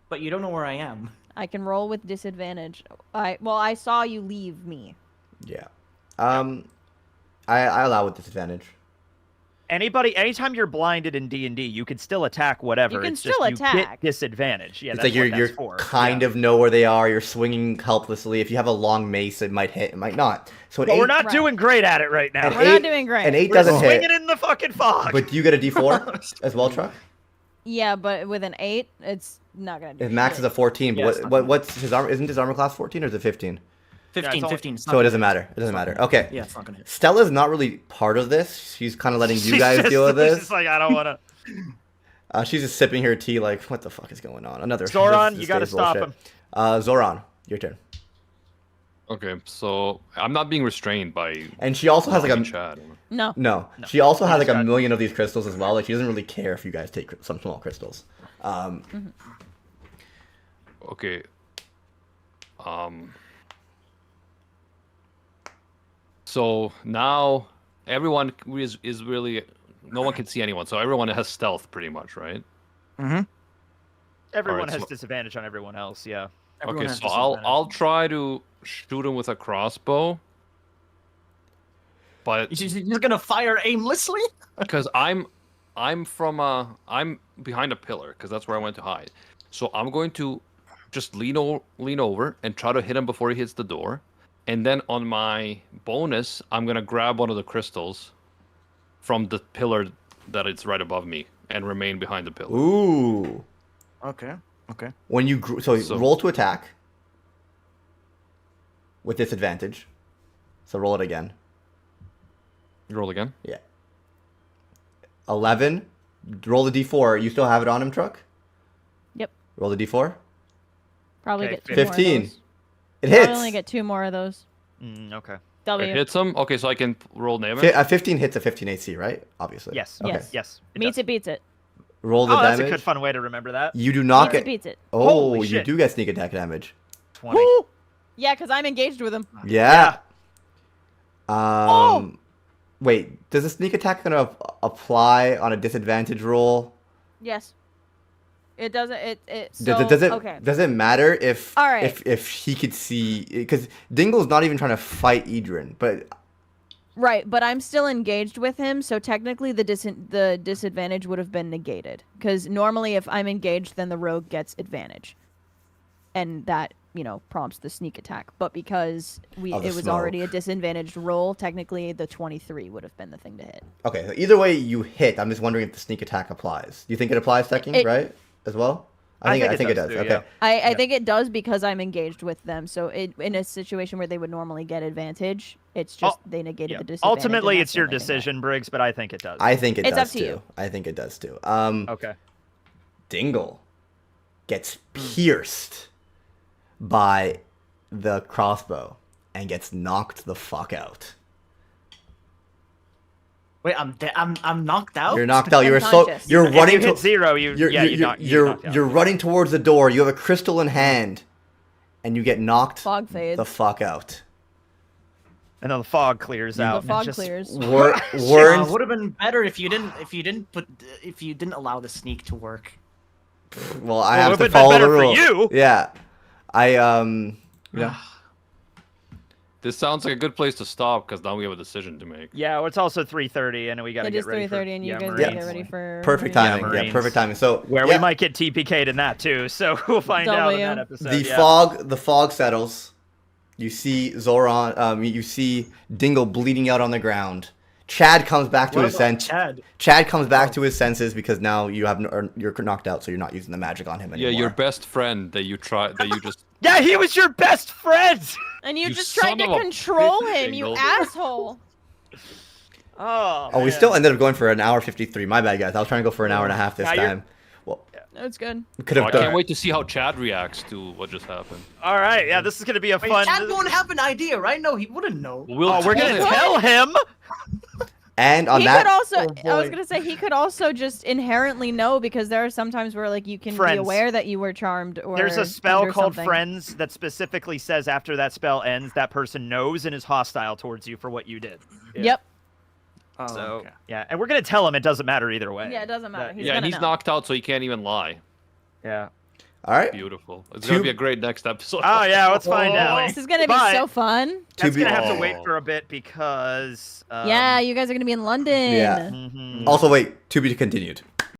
But you don't know where I am. I can roll with disadvantage. I saw you leave me. Yeah. I allow with disadvantage. Anytime you're blinded in D&D, you can still attack whatever. You can it's just still you attack. get disadvantage. Yeah, It's that's like what you're that's for. kind Yeah. of know where they are. You're swinging helplessly. If you have a long mace, it might hit. It might not. So an But eight, we're not Right. doing great at it right now. an We're not eight- doing great. An 8 We're doesn't hit. swinging in the fucking fog. But do you get a D4 as well, Truck? Yeah, but with an 8, it's not gonna do If Max shit. is a 14, Yeah, but it's not what's his armor? Isn't his armor class 14 or is it 15? 15, it's all- 15. it's So not it doesn't gonna matter. hit. It doesn't It's not matter. gonna hit. Okay. Yeah, it's not gonna hit. Stella's not really part of this. She's kind of letting you She's guys just- deal with she's this. just like, I don't want to. She's just sipping her tea like, what the fuck is going on? Another Zoran, this you gotta day's stop bullshit. him. Zoran, your turn. Okay, so I'm not being restrained by. And she also has like a Chad. No. no. She also has like just a got- million of these crystals as well. Like she doesn't really care if you guys take some small crystals. Okay. So now everyone is really no one can see anyone. So everyone has stealth pretty much, right? Mm-hmm. Everyone Alright, has so- disadvantage on everyone else. Yeah. Everyone Okay, has so I'll disadvantage. try to shoot him with a crossbow. But You're just gonna fire aimlessly? because I'm behind a pillar because that's where I went to hide. So I'm going to just lean over and try to hit him before he hits the door. And then on my bonus, I'm gonna grab one of the crystals from the pillar that it's right above me and remain behind the pillar. Ooh. Okay. Okay. When you so So- roll to attack with disadvantage. So roll it again. You roll again. Yeah. 11. Roll the d4. You still have it on him, truck? Yep. Roll the d4. Probably Okay, get 2 more of 15. those. It Probably hits. only get 2 more of those. Okay. W. It hits him. Okay, so I can roll damage. 15 hits a 15 AC, right? Obviously. Yes. Okay. Yes. Yes. Meets does. it, beats it. Roll the Oh, that's damage. a good fun way to remember that. You do not Meets it, get. beats it. Oh, Holy you shit. do get sneak attack damage. 20. Woo! Yeah, because I'm engaged with him. Yeah. Oh! Wait. Does a sneak attack gonna apply on a disadvantage roll? Yes. It doesn't. It. So, Does it? Okay. Does it matter if All right. if he could see? Because Dingle's not even trying to fight Idrin, but Right, but I'm still engaged with him, so technically the disadvantage would have been negated. Because normally, if I'm engaged, then the rogue gets advantage, and that prompts the sneak attack. But because Of the it was already a smoke. disadvantaged roll, technically the 23 would have been the thing to hit. okay. So either way, you hit. I'm just wondering if the sneak attack applies. Do you think it applies, Tekken? It- Right? As well. I I think think it it does. does too, Okay. yeah. I think it does because I'm engaged with them. So in a situation where they would normally get advantage, it's just they negated Yeah. the disadvantage. and Ultimately, that's it's the your only thing that- decision, Briggs, but I think it does. I think it It's does up to too. you. I think it does too. Okay. Dingle gets pierced by the crossbow and gets knocked the fuck out. Wait, I'm knocked out. You're knocked out. You're so Unconscious. you're If running you to hit 0, you you're knocked out. you're running towards the door. You have a crystal in hand, and you get knocked Fog fades. the fuck out. And then the fog clears out. The and it fog just- clears. Warren's would have been better if you didn't allow the sneak to work. well, I Well, have it to would've been follow better the for rules. you. Yeah, yeah. This sounds like a good place to stop because now we have a decision to make. Yeah, well, it's also 3:30, and we got to It get is ready 3:30, for and you guys Marines. gotta get ready for Perfect Marines. timing. Yeah, Marines. perfect timing. So Where yeah, we might get TPK'd in that too, so we'll find out in W. that episode. the yeah. the fog settles. You see Zoran. You see Dingle bleeding out on the ground. Chad comes back to What his about sense. Chad? Chad comes back to his senses because now you have you're knocked out, so you're not using the magic on him Yeah, anymore. your best friend that you just Yeah, he was your best friend. And you You just tried son to of a control bitch, him, you Dingle. asshole. Oh, Oh, we man. still ended up going for an hour 53. My bad, guys. I was trying to go for an hour and a half this Now you're- time. Well, That's good. could Oh, have I done. can't wait to see how Chad reacts to what just happened. All right, yeah, this is gonna be a Wait, fun. Chad won't have an idea, right? No, he wouldn't know. We'll Oh, we're tell gonna him. tell him. And on He that, could also, Oh, I was boy. gonna say, he could also just inherently know because there are some times where like you can Friends. be aware that you were charmed or There's a spell under called something. Friends that specifically says after that spell ends, that person knows and is hostile towards you for what you did. Yep. Oh, So okay. yeah, and we're gonna tell him it doesn't matter either way. Yeah, it doesn't matter. That- He's Yeah, and gonna he's know. knocked out, so he can't even lie. Yeah. all right. Beautiful. It's Two- gonna be a great next episode. Oh yeah, let's find out. This is gonna be But- so fun. That's be- gonna have to Oh. wait for a bit because. Yeah, you guys are gonna be in London. Yeah. mhm. Also, wait. To be continued.